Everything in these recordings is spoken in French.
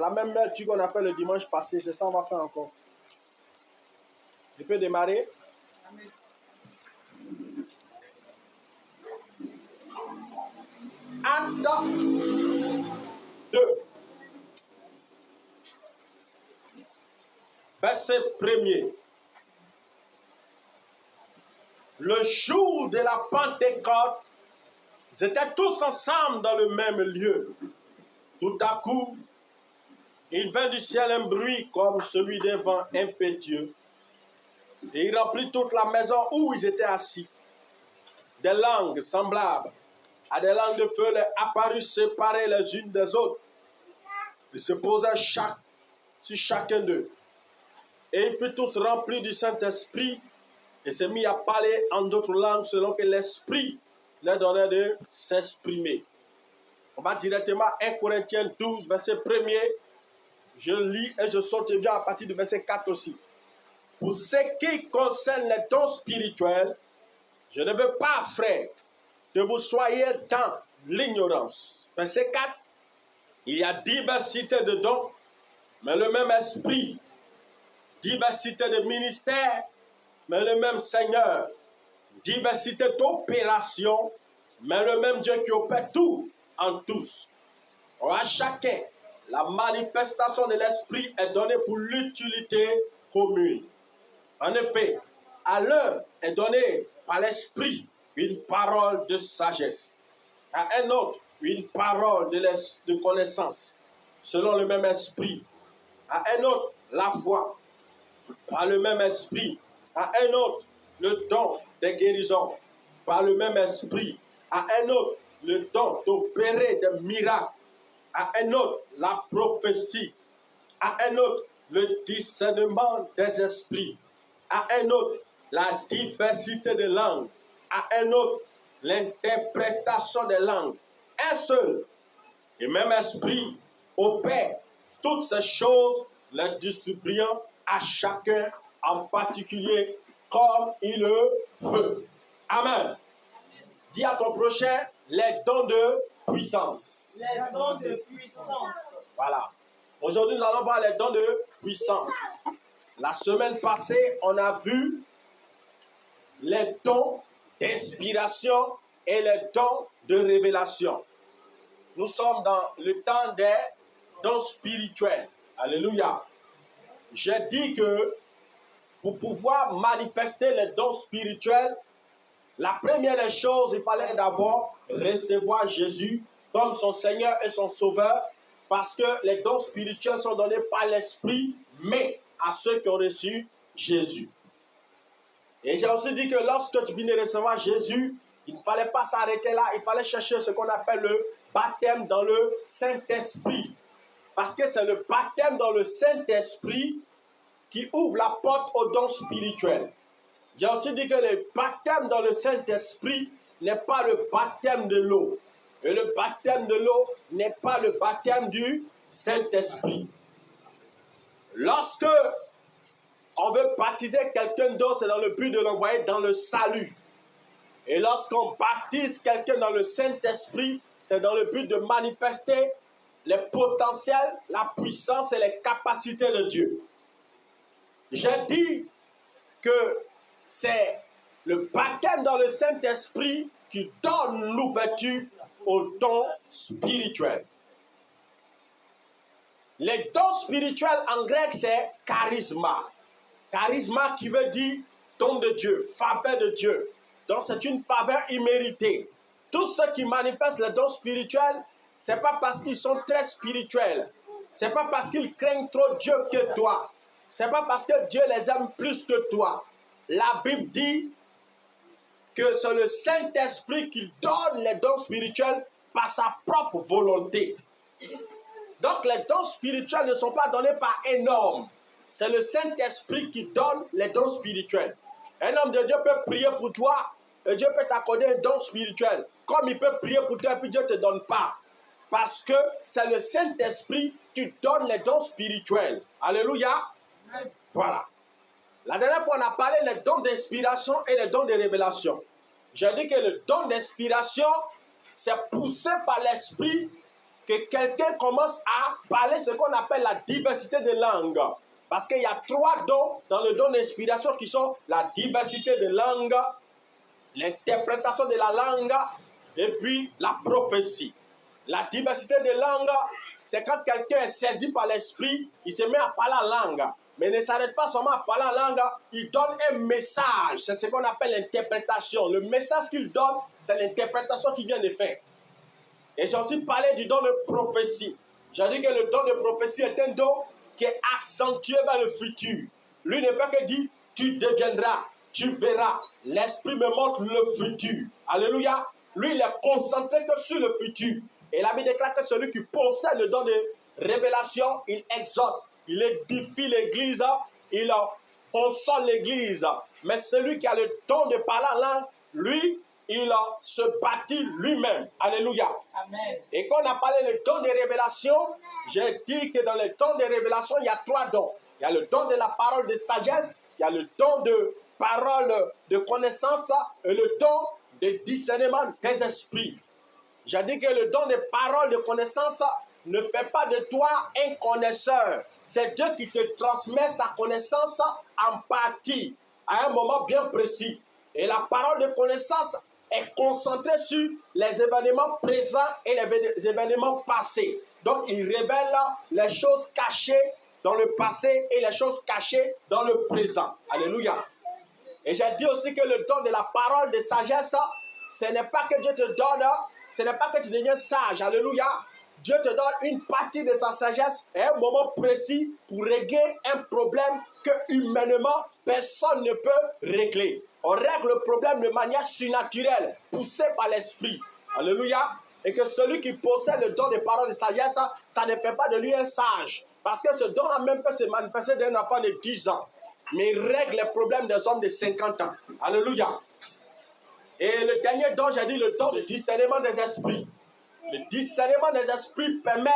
la même lecture qu'on a fait le dimanche passé. C'est ça qu'on va faire encore. Je peux démarrer? Amen. Acte 2. Verset 1er. Le jour de la Pentecôte, ils étaient tous ensemble dans le même lieu. Tout à coup, il vint du ciel un bruit comme celui d'un vent impétueux. Et il remplit toute la maison où ils étaient assis. Des langues semblables à des langues de feu leur apparurent séparées les unes des autres. Ils se posaient sur chacun d'eux. Et ils furent tous remplis du Saint-Esprit et se mit à parler en d'autres langues selon que l'Esprit leur donnait de s'exprimer. On va directement à 1 Corinthiens 12, verset 1er. Je lis et je saute bien à partir du verset 4 aussi. Pour ce qui concerne les dons spirituels, je ne veux pas, frères, que vous soyez dans l'ignorance. Verset 4. Il y a diversité de dons, mais le même esprit. Diversité de ministères, mais le même Seigneur. Diversité d'opérations, mais le même Dieu qui opère tout en tous. À chacun, la manifestation de l'esprit est donnée pour l'utilité commune. En effet, à l'un est donnée par l'esprit une parole de sagesse, à un autre une parole de connaissance, selon le même esprit, à un autre la foi, par le même esprit, à un autre le don des guérisons, par le même esprit, à un autre le don d'opérer des miracles, à un autre la prophétie, à un autre le discernement des esprits, à un autre la diversité des langues, à un autre l'interprétation des langues. Un seul et même esprit opère toutes ces choses, les distribuant à chacun en particulier comme il le veut. Amen. Dis à ton prochain, les dons de puissance. Les dons de puissance. Voilà. Aujourd'hui, nous allons voir les dons de puissance. La semaine passée, on a vu les dons d'inspiration et les dons de révélation. Nous sommes dans le temps des dons spirituels. Alléluia. J'ai dit que pour pouvoir manifester les dons spirituels, la première des choses, il fallait d'abord recevoir Jésus comme son Seigneur et son Sauveur, parce que les dons spirituels sont donnés par l'Esprit, mais à ceux qui ont reçu Jésus. Et j'ai aussi dit que lorsque tu venais recevoir Jésus, il ne fallait pas s'arrêter là, il fallait chercher ce qu'on appelle le baptême dans le Saint-Esprit. Parce que c'est le baptême dans le Saint-Esprit qui ouvre la porte aux dons spirituels. J'ai aussi dit que le baptême dans le Saint-Esprit n'est pas le baptême de l'eau. Et le baptême de l'eau n'est pas le baptême du Saint-Esprit. Lorsque on veut baptiser quelqu'un d'autre, c'est dans le but de l'envoyer dans le salut. Et lorsqu'on baptise quelqu'un dans le Saint-Esprit, c'est dans le but de manifester les potentiels, la puissance et les capacités de Dieu. J'ai dit que c'est le baptême dans le Saint-Esprit qui donne l'ouverture aux dons spirituels. Les dons spirituels en grec, c'est charisma. Charisma qui veut dire don de Dieu, faveur de Dieu. Donc c'est une faveur imméritée. Tous ceux qui manifestent les dons spirituels, ce n'est pas parce qu'ils sont très spirituels. Ce n'est pas parce qu'ils craignent trop Dieu que toi. Ce n'est pas parce que Dieu les aime plus que toi. La Bible dit que c'est le Saint-Esprit qui donne les dons spirituels par sa propre volonté. Donc les dons spirituels ne sont pas donnés par un homme. C'est le Saint-Esprit qui donne les dons spirituels. Un homme de Dieu peut prier pour toi et Dieu peut t'accorder un don spirituel. Comme il peut prier pour toi et puis Dieu ne te donne pas. Parce que c'est le Saint-Esprit qui donne les dons spirituels. Alléluia. Voilà. La dernière fois, on a parlé des dons d'inspiration et les dons de révélation. J'ai dit que le don d'inspiration, c'est poussé par l'Esprit que quelqu'un commence à parler ce qu'on appelle la diversité de langues. Parce qu'il y a 3 dons dans le don d'inspiration qui sont la diversité de langues, l'interprétation de la langue et puis la prophétie. La diversité de langues, c'est quand quelqu'un est saisi par l'esprit, il se met à parler en langue. Mais il ne s'arrête pas seulement à parler en langue, il donne un message. C'est ce qu'on appelle l'interprétation. Le message qu'il donne, c'est l'interprétation qu'il vient de faire. Et j'ai aussi parlé du don de prophétie. J'ai dit que le don de prophétie est un don qui est accentué vers le futur. Lui ne fait que dire, tu deviendras, tu verras. L'esprit me montre le futur. Alléluia. Lui, il est concentré que sur le futur. Et la Bible déclare que celui qui possède le don de révélation, il exhorte, il édifie l'église, il console l'église. Mais celui qui a le don de parler en langue, lui, il se bâtit lui-même. Alléluia. Amen. Et quand on a parlé du don de révélation, j'ai dit que dans le don de révélation, il y a 3 dons. Il y a le don de la parole de sagesse, il y a le don de parole de connaissance et le don de discernement des esprits. J'ai dit que le don de parole de connaissance ne fait pas de toi un connaisseur. C'est Dieu qui te transmet sa connaissance en partie, à un moment bien précis. Et la parole de connaissance est concentrée sur les événements présents et les événements passés. Donc, il révèle les choses cachées dans le passé et les choses cachées dans le présent. Alléluia. Et j'ai dit aussi que le don de la parole de sagesse, ce n'est pas que Dieu te donne, ce n'est pas que tu deviens sage. Alléluia. Dieu te donne une partie de sa sagesse à un moment précis pour régler un problème que humainement personne ne peut régler. On règle le problème de manière surnaturelle, poussée par l'esprit. Alléluia. Et que celui qui possède le don de parole de sagesse, ça ne fait pas de lui un sage. Parce que ce don a même peut se manifester d'un enfant de 10 ans. Mais il règle les problèmes des hommes de 50 ans. Alléluia. Et le dernier don, j'ai dit le don de discernement des esprits. Le discernement des esprits permet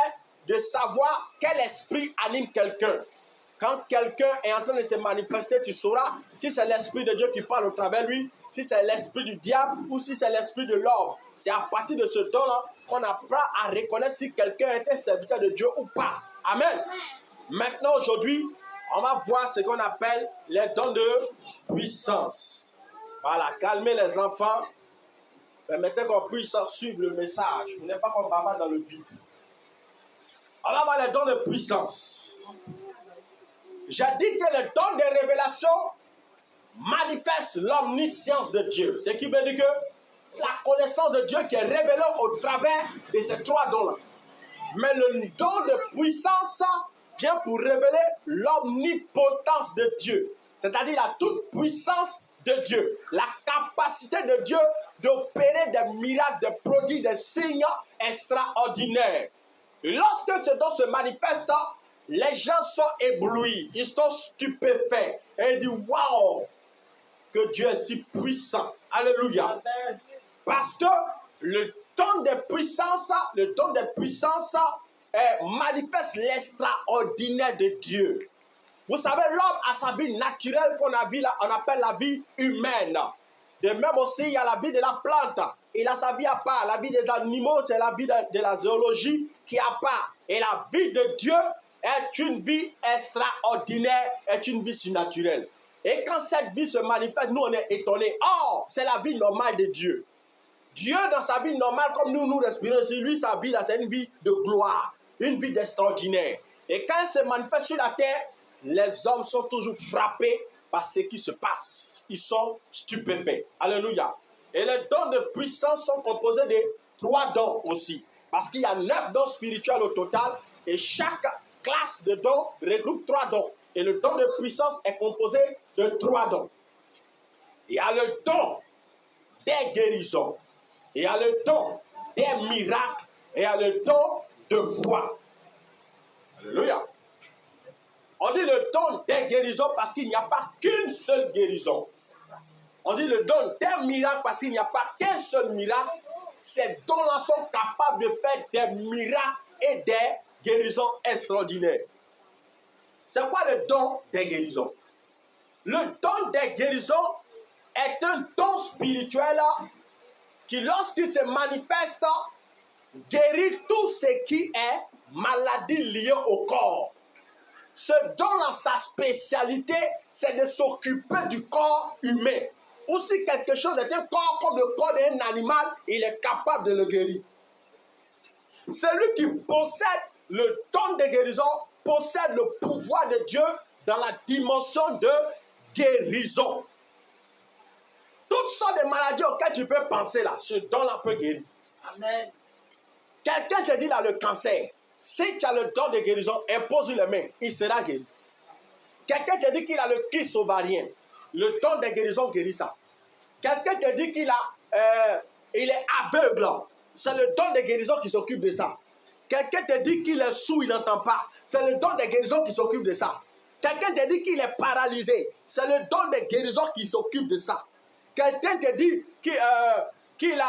de savoir quel esprit anime quelqu'un. Quand quelqu'un est en train de se manifester, tu sauras si c'est l'esprit de Dieu qui parle au travers de lui, si c'est l'esprit du diable ou si c'est l'esprit de l'homme. C'est à partir de ce don-là qu'on apprend à reconnaître si quelqu'un est un serviteur de Dieu ou pas. Amen. Maintenant, aujourd'hui, on va voir ce qu'on appelle les dons de puissance. Voilà, calmez les enfants. Permettez qu'on puisse suivre le message. Vous n'êtes pas comme papa dans le vide. On va voir les dons de puissance. J'ai dit que le don de révélation manifeste l'omniscience de Dieu. Ce qui veut dire que la connaissance de Dieu qui est révélée au travers de ces 3 dons-là. Mais le don de puissance vient pour révéler l'omnipotence de Dieu. C'est-à-dire la toute puissance de Dieu. La capacité de Dieu d'opérer des miracles, des prodiges, des signes extraordinaires. Lorsque ce don se manifeste, les gens sont éblouis, ils sont stupéfaits et ils disent waouh, que Dieu est si puissant. Alléluia. Amen. Parce que le don de puissance, manifeste l'extraordinaire de Dieu. Vous savez, l'homme a sa vie naturelle qu'on appelle la vie humaine. De même aussi, il y a la vie de la plante. Il a sa vie à part. La vie des animaux, c'est la vie de la zoologie qui est à part. Et la vie de Dieu est une vie extraordinaire, est une vie surnaturelle. Et quand cette vie se manifeste, nous on est étonnés. Oh, c'est la vie normale de Dieu. Dieu, dans sa vie normale, comme nous respirons, c'est lui, sa vie, c'est une vie de gloire, une vie d'extraordinaire. Et quand elle se manifeste sur la terre, les hommes sont toujours frappés par ce qui se passe. Ils sont stupéfaits. Alléluia. Et les dons de puissance sont composés de 3 dons aussi. Parce qu'il y a 9 dons spirituels au total. Et chaque classe de dons regroupe 3 dons. Et le don de puissance est composé de 3 dons. Il y a le don des guérisons. Il y a le don des miracles. Et il y a le don de foi. Alléluia. On dit le don des guérisons parce qu'il n'y a pas qu'une seule guérison. On dit le don des miracles parce qu'il n'y a pas qu'un seul miracle. Ces dons-là sont capables de faire des miracles et des guérisons extraordinaires. C'est quoi le don des guérisons? Le don des guérisons est un don spirituel qui, lorsqu'il se manifeste, guérir tout ce qui est maladie liée au corps. Ce don-là, sa spécialité, c'est de s'occuper du corps humain. Ou si quelque chose est un corps comme le corps d'un animal, il est capable de le guérir. Celui qui possède le don de guérison possède le pouvoir de Dieu dans la dimension de guérison. Toutes sortes de maladies auxquelles tu peux penser là, ce don-là peut guérir. Amen. Quelqu'un te dit là le cancer, si tu as le don de guérison, impose les mains, il sera guéri. Quelqu'un te dit qu'il a le kyste ovarien, le don de guérison guérit ça. Quelqu'un te dit qu'il il est aveugle, c'est le don de guérison qui s'occupe de ça. Quelqu'un te dit qu'il est sourd, il n'entend pas, c'est le don de guérison qui s'occupe de ça. Quelqu'un te dit qu'il est paralysé, c'est le don de guérison qui s'occupe de ça. Quelqu'un te dit qu'il a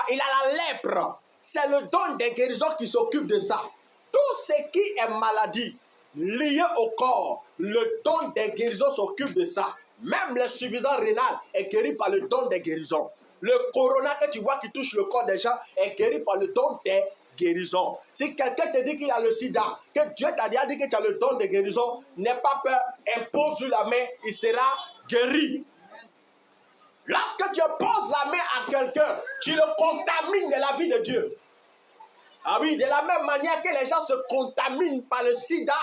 la lèpre, c'est le don de guérison qui s'occupe de ça. Tout ce qui est maladie liée au corps, le don de guérison s'occupe de ça. Même l'insuffisance rénale est guérie par le don de guérison. Le corona que tu vois qui touche le corps des gens est guéri par le don de guérison. Si quelqu'un te dit qu'il a le sida, que Dieu t'a déjà dit que tu as le don de guérison, n'aie pas peur, impose sur la main, il sera guéri. Lorsque tu poses la main à quelqu'un, tu le contamines de la vie de Dieu. Ah oui, de la même manière que les gens se contaminent par le sida,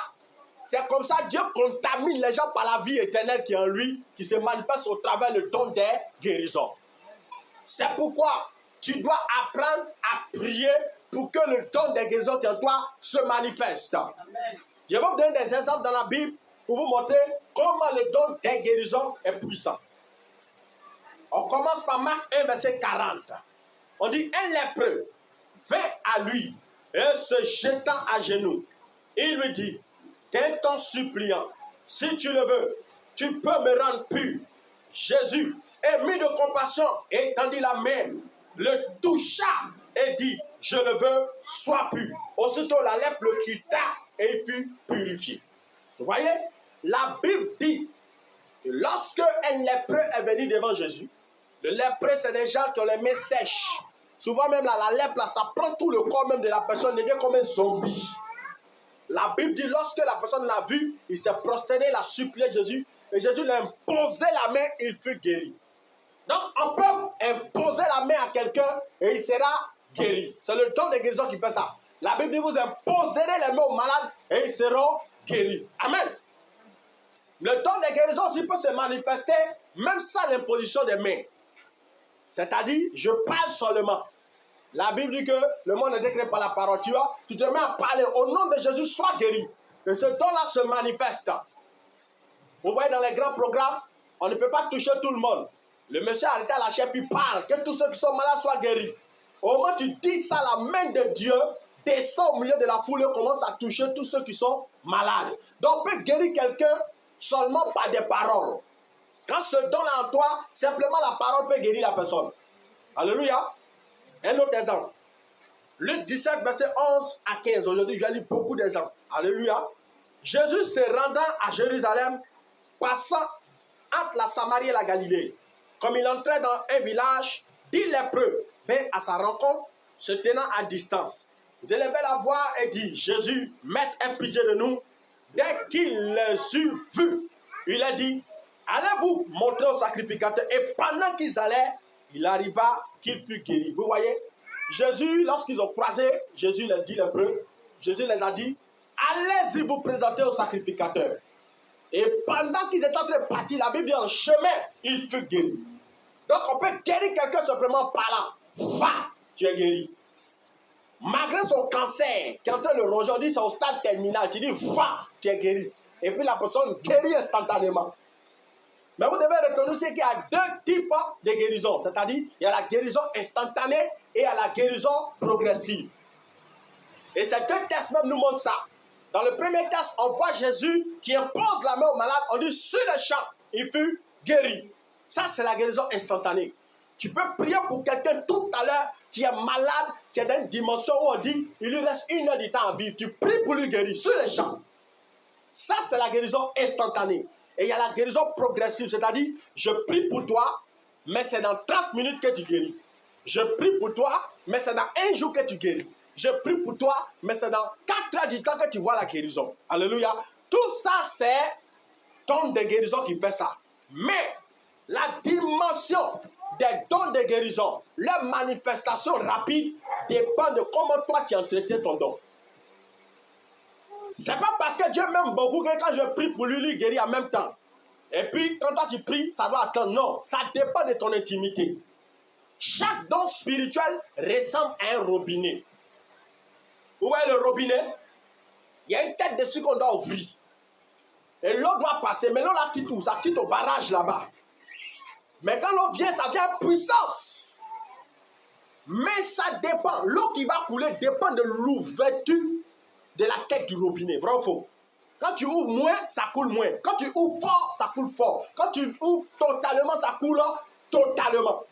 c'est comme ça Dieu contamine les gens par la vie éternelle qui est en lui, qui se manifeste au travers le don des guérisons. C'est pourquoi tu dois apprendre à prier pour que le don des guérisons qui est en toi se manifeste. Amen. Je vais vous donner des exemples dans la Bible pour vous montrer comment le don des guérisons est puissant. On commence par Marc 1, verset 40. On dit, un lépreux vint à lui et se jetant à genoux, il lui dit, t'en suppliant, si tu le veux, tu peux me rendre pur. Jésus, ému de compassion, étendit la main, le toucha et dit, je le veux, sois pur. Aussitôt la lèpre le quitta et il fut purifié. Vous voyez, la Bible dit, lorsque un lépreux est venu devant Jésus, le lépreux, c'est des gens qui ont les mains sèches. Souvent même là, la lèpre, là, ça prend tout le corps même de la personne, il devient comme un zombie. La Bible dit, lorsque la personne l'a vu, il s'est prosterné, il a supplié Jésus, et Jésus lui a imposé la main, il fut guéri. Donc, on peut imposer la main à quelqu'un et il sera guéri. C'est le don de guérison qui fait ça. La Bible dit, vous imposerez les mains aux malades et ils seront guéris. Amen. Le don de guérison aussi peut se manifester même sans l'imposition des mains. C'est-à-dire, je parle seulement. La Bible dit que le monde est décrété par la parole. Tu vois, tu te mets à parler au nom de Jésus, sois guéri. Et ce don-là se manifeste. Vous voyez, dans les grands programmes, on ne peut pas toucher tout le monde. Le monsieur arrêté à la chair, puis parle, que tous ceux qui sont malades soient guéris. Au moment où tu dis ça, la main de Dieu descend au milieu de la foule et commence à toucher tous ceux qui sont malades. Donc, on peut guérir quelqu'un seulement par des paroles. Quand ce don-là en toi, simplement la parole peut guérir la personne. Alléluia. Un autre exemple. Luc 17, verset 11 à 15. Aujourd'hui, je vais lire beaucoup d'exemples. Alléluia. Jésus se rendant à Jérusalem, passant entre la Samarie et la Galilée. Comme il entrait dans un village, 10 lépreux vint à sa rencontre, se tenant à distance. Ils élevaient la voix et dit, Jésus, Maître, aie pitié de nous. Dès qu'il les eut vus, il a dit, allez-vous montrer au sacrificateur. Et pendant qu'ils allaient, il arriva qu'il fut guéri. Vous voyez, Jésus, lorsqu'ils ont croisé, Jésus les dit lépreux, Jésus les a dit, allez-y vous présenter au sacrificateur. Et pendant qu'ils étaient en train de partir, la Bible dit en chemin, il fut guéri. Donc on peut guérir quelqu'un simplement par là. Va, tu es guéri. Malgré son cancer qui est en train de le ronger, on dit c'est au stade terminal, tu dis va, tu es guéri. Et puis la personne guérit instantanément. Mais vous devez reconnaître qu'il y a deux types de guérison. C'est-à-dire, il y a la guérison instantanée et il y a la guérison progressive. Et ces deux tests même nous montrent ça. Dans le premier test, on voit Jésus qui impose la main au malade. On dit sur le champ, il fut guéri. Ça, c'est la guérison instantanée. Tu peux prier pour quelqu'un tout à l'heure qui est malade, qui est dans une dimension où on dit il lui reste 1 heure du temps à vivre. Tu pries pour lui guérir sur le champ. Ça, c'est la guérison instantanée. Et il y a la guérison progressive, c'est-à-dire, je prie pour toi, mais c'est dans 30 minutes que tu guéris. Je prie pour toi, mais c'est dans 1 jour que tu guéris. je prie pour toi, mais c'est dans 4 heures du temps que tu vois la guérison. Alléluia. Tout ça, c'est ton de guérison qui fait ça. Mais la dimension des dons de guérison, leur manifestation rapide dépend de comment toi tu entretiens ton don. C'est pas parce que Dieu m'aime beaucoup que quand je prie pour lui, lui guérit en même temps. Et puis, quand toi tu pries, ça doit attendre. Non, ça dépend de ton intimité. Chaque don spirituel ressemble à un robinet. Vous voyez le robinet? Il y a une tête dessus qu'on doit ouvrir. Et l'eau doit passer. Mais l'eau là quitte où? Ça quitte au barrage là-bas. Mais quand l'eau vient, ça vient en puissance. Mais ça dépend. L'eau qui va couler dépend de l'ouverture de la tête du robinet. Vrai ou faux? Quand tu ouvres moins, ça coule moins. Quand tu ouvres fort, ça coule fort. Quand tu ouvres totalement, ça coule totalement.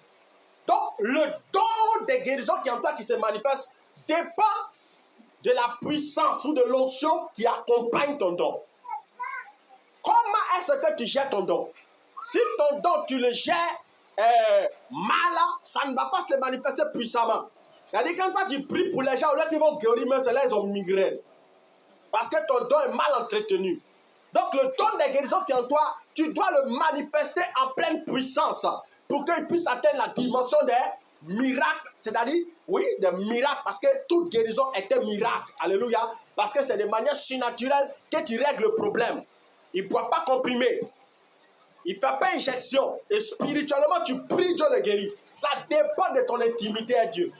Donc, le don de guérison qui est en toi, qui se manifeste, dépend de la puissance ou de l'onction qui accompagne ton don. Comment est-ce que tu gères ton don? Si ton don, tu le gères mal, ça ne va pas se manifester puissamment. C'est-à-dire, quand toi, tu pries pour les gens, là, qui vont guérir, mais c'est là, ils ont migraine. Parce que ton don est mal entretenu. Donc, le don de guérison qui est en toi, tu dois le manifester en pleine puissance pour qu'il puisse atteindre la dimension des miracles. C'est-à-dire, oui, des miracles, parce que toute guérison est un miracle. Alléluia. Parce que c'est de manière surnaturelle que tu règles le problème. Il ne boit pas comprimé. Il ne fait pas injection. Et spirituellement, tu pries, Dieu le guérit. Ça dépend de ton intimité à Dieu.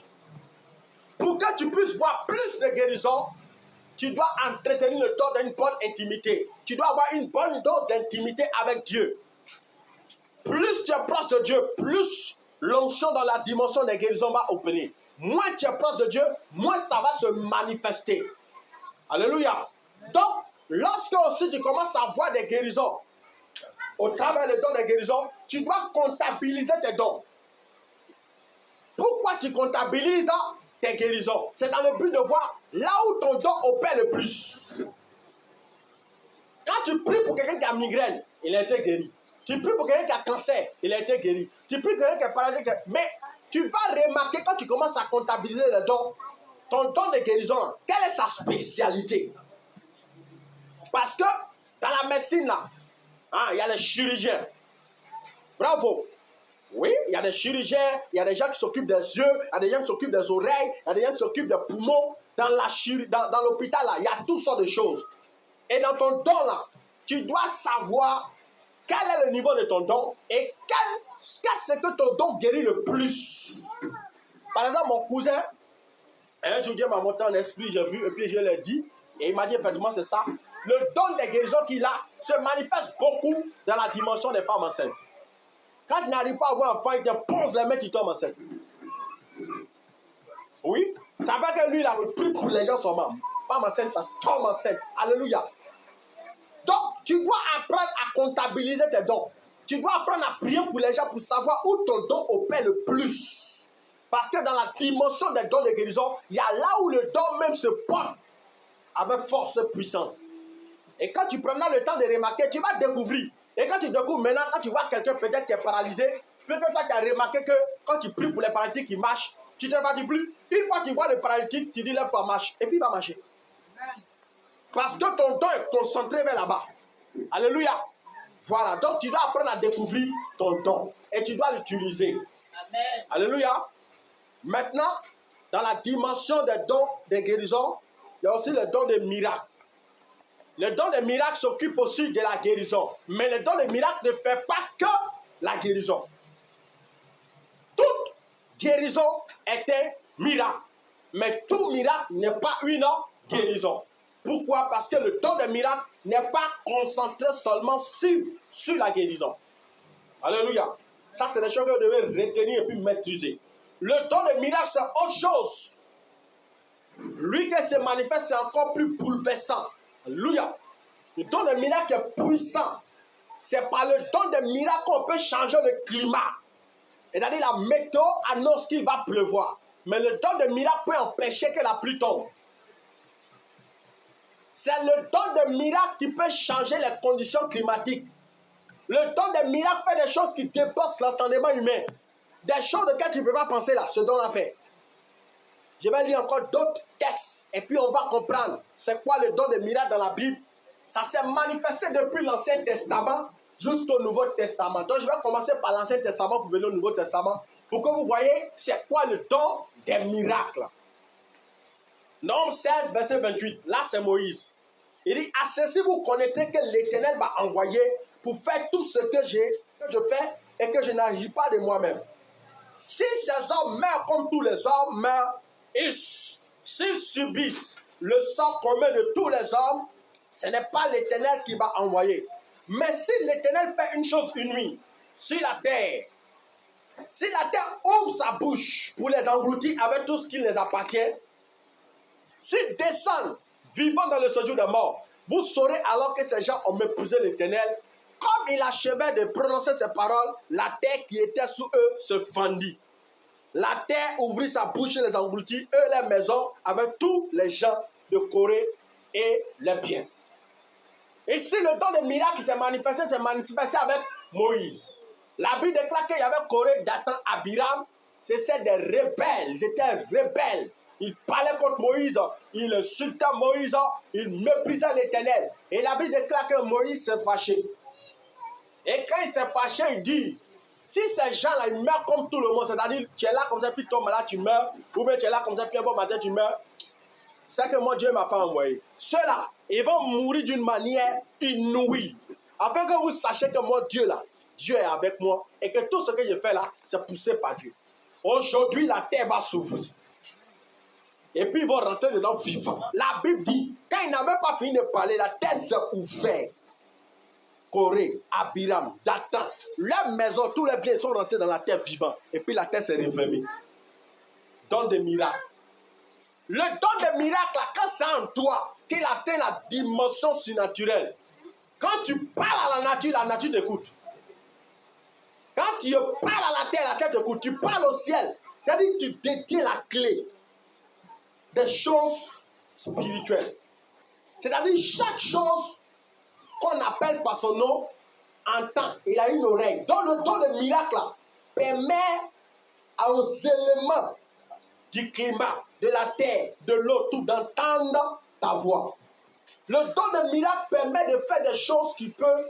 Pour que tu puisses voir plus de guérison, tu dois entretenir le don d'une bonne intimité. Tu dois avoir une bonne dose d'intimité avec Dieu. Plus tu es proche de Dieu, plus l'onction dans la dimension des guérisons va opérer. Moins tu es proche de Dieu, moins ça va se manifester. Alléluia. Donc, lorsque aussi tu commences à voir des guérisons, au travers des dons des guérisons, tu dois comptabiliser tes dons. Pourquoi tu comptabilises tes guérisons? C'est dans le but de voir là où ton don opère le plus. Quand tu pries pour quelqu'un qui a migraine, il a été guéri. Tu pries pour quelqu'un qui a cancer, il a été guéri. Tu pries pour quelqu'un qui est paralysé, mais tu vas remarquer quand tu commences à comptabiliser les dons, ton don de guérison, quelle est sa spécialité? Parce que dans la médecine, là, il y a les chirurgiens. Bravo. Oui, il y a des chirurgiens, il y a des gens qui s'occupent des yeux, il y a des gens qui s'occupent des oreilles, il y a des gens qui s'occupent des poumons. Dans l'hôpital, là, il y a toutes sortes de choses. Et dans ton don, là, tu dois savoir quel est le niveau de ton don et qu'est-ce que ton don guérit le plus. Par exemple, mon cousin, un jour, Dieu m'a monté en esprit, j'ai vu, et puis je l'ai dit, et il m'a dit effectivement, c'est ça. Le don des guérisons qu'il a se manifeste beaucoup dans la dimension des femmes enceintes. Quand tu n'arrives pas à avoir un enfant, il te pose les mains, tu tombes enceinte. Oui, ça veut que lui, il a pris pour les gens sont morts. Femme enceinte, ça tombe enceinte. Alléluia. Donc, tu dois apprendre à comptabiliser tes dons. Tu dois apprendre à prier pour les gens pour savoir où ton don opère le plus. Parce que dans la dimension des dons de guérison, il y a là où le don même se porte avec force et puissance. Et quand tu prendras le temps de remarquer, tu vas découvrir. Et quand tu découvres maintenant, quand tu vois quelqu'un peut-être qui est paralysé, peut-être toi tu as remarqué que quand tu pries pour les paralytiques qui marchent, tu ne te fatigues plus. Une fois que tu vois le paralytique, tu dis lève-toi, marche. Et puis il va marcher. Parce que ton don est concentré vers là-bas. Alléluia. Voilà. Donc tu dois apprendre à découvrir ton don. Et tu dois l'utiliser. Amen. Alléluia. Maintenant, dans la dimension des dons de guérison, il y a aussi le don des miracles. Le don des miracles s'occupe aussi de la guérison. Mais le don des miracles ne fait pas que la guérison. Toute guérison est un miracle. Mais tout miracle n'est pas une guérison. Pourquoi? Parce que le don des miracles n'est pas concentré seulement sur la guérison. Alléluia. Ça, c'est des choses que vous devez retenir et puis maîtriser. Le don des miracles, c'est autre chose. Lui qui se manifeste, c'est encore plus bouleversant. Alléluia. Le don des miracles est puissant. C'est par le don des miracles qu'on peut changer le climat. C'est-à-dire la météo annonce qu'il va pleuvoir. Mais le don des miracles peut empêcher que la pluie tombe. C'est le don des miracles qui peut changer les conditions climatiques. Le don des miracles fait des choses qui dépassent l'entendement humain. Des choses auxquelles tu ne peux pas penser là, ce don l'a fait. Je vais lire encore d'autres textes et puis on va comprendre c'est quoi le don des miracles dans la Bible. Ça s'est manifesté depuis l'Ancien Testament jusqu'au Nouveau Testament. Donc je vais commencer par l'Ancien Testament pour venir au Nouveau Testament pour que vous voyez c'est quoi le don des miracles. Nombre 16, verset 28. Là c'est Moïse. Il dit, à ceci vous connaîtrez que l'Éternel m'a envoyé pour faire tout ce que je fais et que je n'agis pas de moi-même. Si ces hommes meurent comme tous les hommes meurent, s'ils subissent le sort commun de tous les hommes, ce n'est pas l'Éternel qui va envoyer. Mais si l'Éternel fait une chose une nuit, si la terre ouvre sa bouche pour les engloutir avec tout ce qui les appartient, s'ils descendent vivant dans le séjour des morts, vous saurez alors que ces gens ont méprisé l'Éternel. Comme il achevait de prononcer ces paroles, la terre qui était sous eux se fendit. La terre ouvrit sa bouche et les engloutit, eux, les maisons, avec tous les gens de Corée et les biens. Et si le don des miracles qui s'est manifesté avec Moïse. La Bible déclare qu'il y avait Corée, Dathan, Abiram. C'était des rebelles, ils étaient rebelles. Ils parlaient contre Moïse, ils insultaient Moïse, ils méprisaient l'Éternel. Et la Bible déclare que Moïse s'est fâché. Et quand il s'est fâché, il dit, si ces gens-là, ils meurent comme tout le monde, c'est-à-dire, tu es là comme ça, puis ton malade, tu meurs, ou bien tu es là comme ça, puis un bon matin, tu meurs, c'est que moi, Dieu ne m'a pas envoyé. Ceux-là, ils vont mourir d'une manière inouïe. Afin que vous sachiez que moi, Dieu, là, Dieu est avec moi, et que tout ce que je fais là, c'est poussé par Dieu. Aujourd'hui, la terre va s'ouvrir. Et puis, ils vont rentrer dedans vivants. La Bible dit, quand ils n'avaient pas fini de parler, la terre s'est ouverte. Corée, Abiram, Dathan, leurs maisons, tous les biens sont rentrés dans la terre vivante. Et puis la terre s'est refermée. Don des miracles. Le don des miracles, là, quand c'est en toi, qu'il atteint la dimension surnaturelle, quand tu parles à la nature t'écoute. Quand tu parles à la terre t'écoute. Tu parles au ciel. C'est-à-dire que tu détiens la clé des choses spirituelles. C'est-à-dire chaque chose qu'on appelle par son nom, entend, il a une oreille. Donc le don de miracle là, permet aux éléments du climat, de la terre, de l'eau, tout d'entendre ta voix. Le don de miracle permet de faire des choses qui peuvent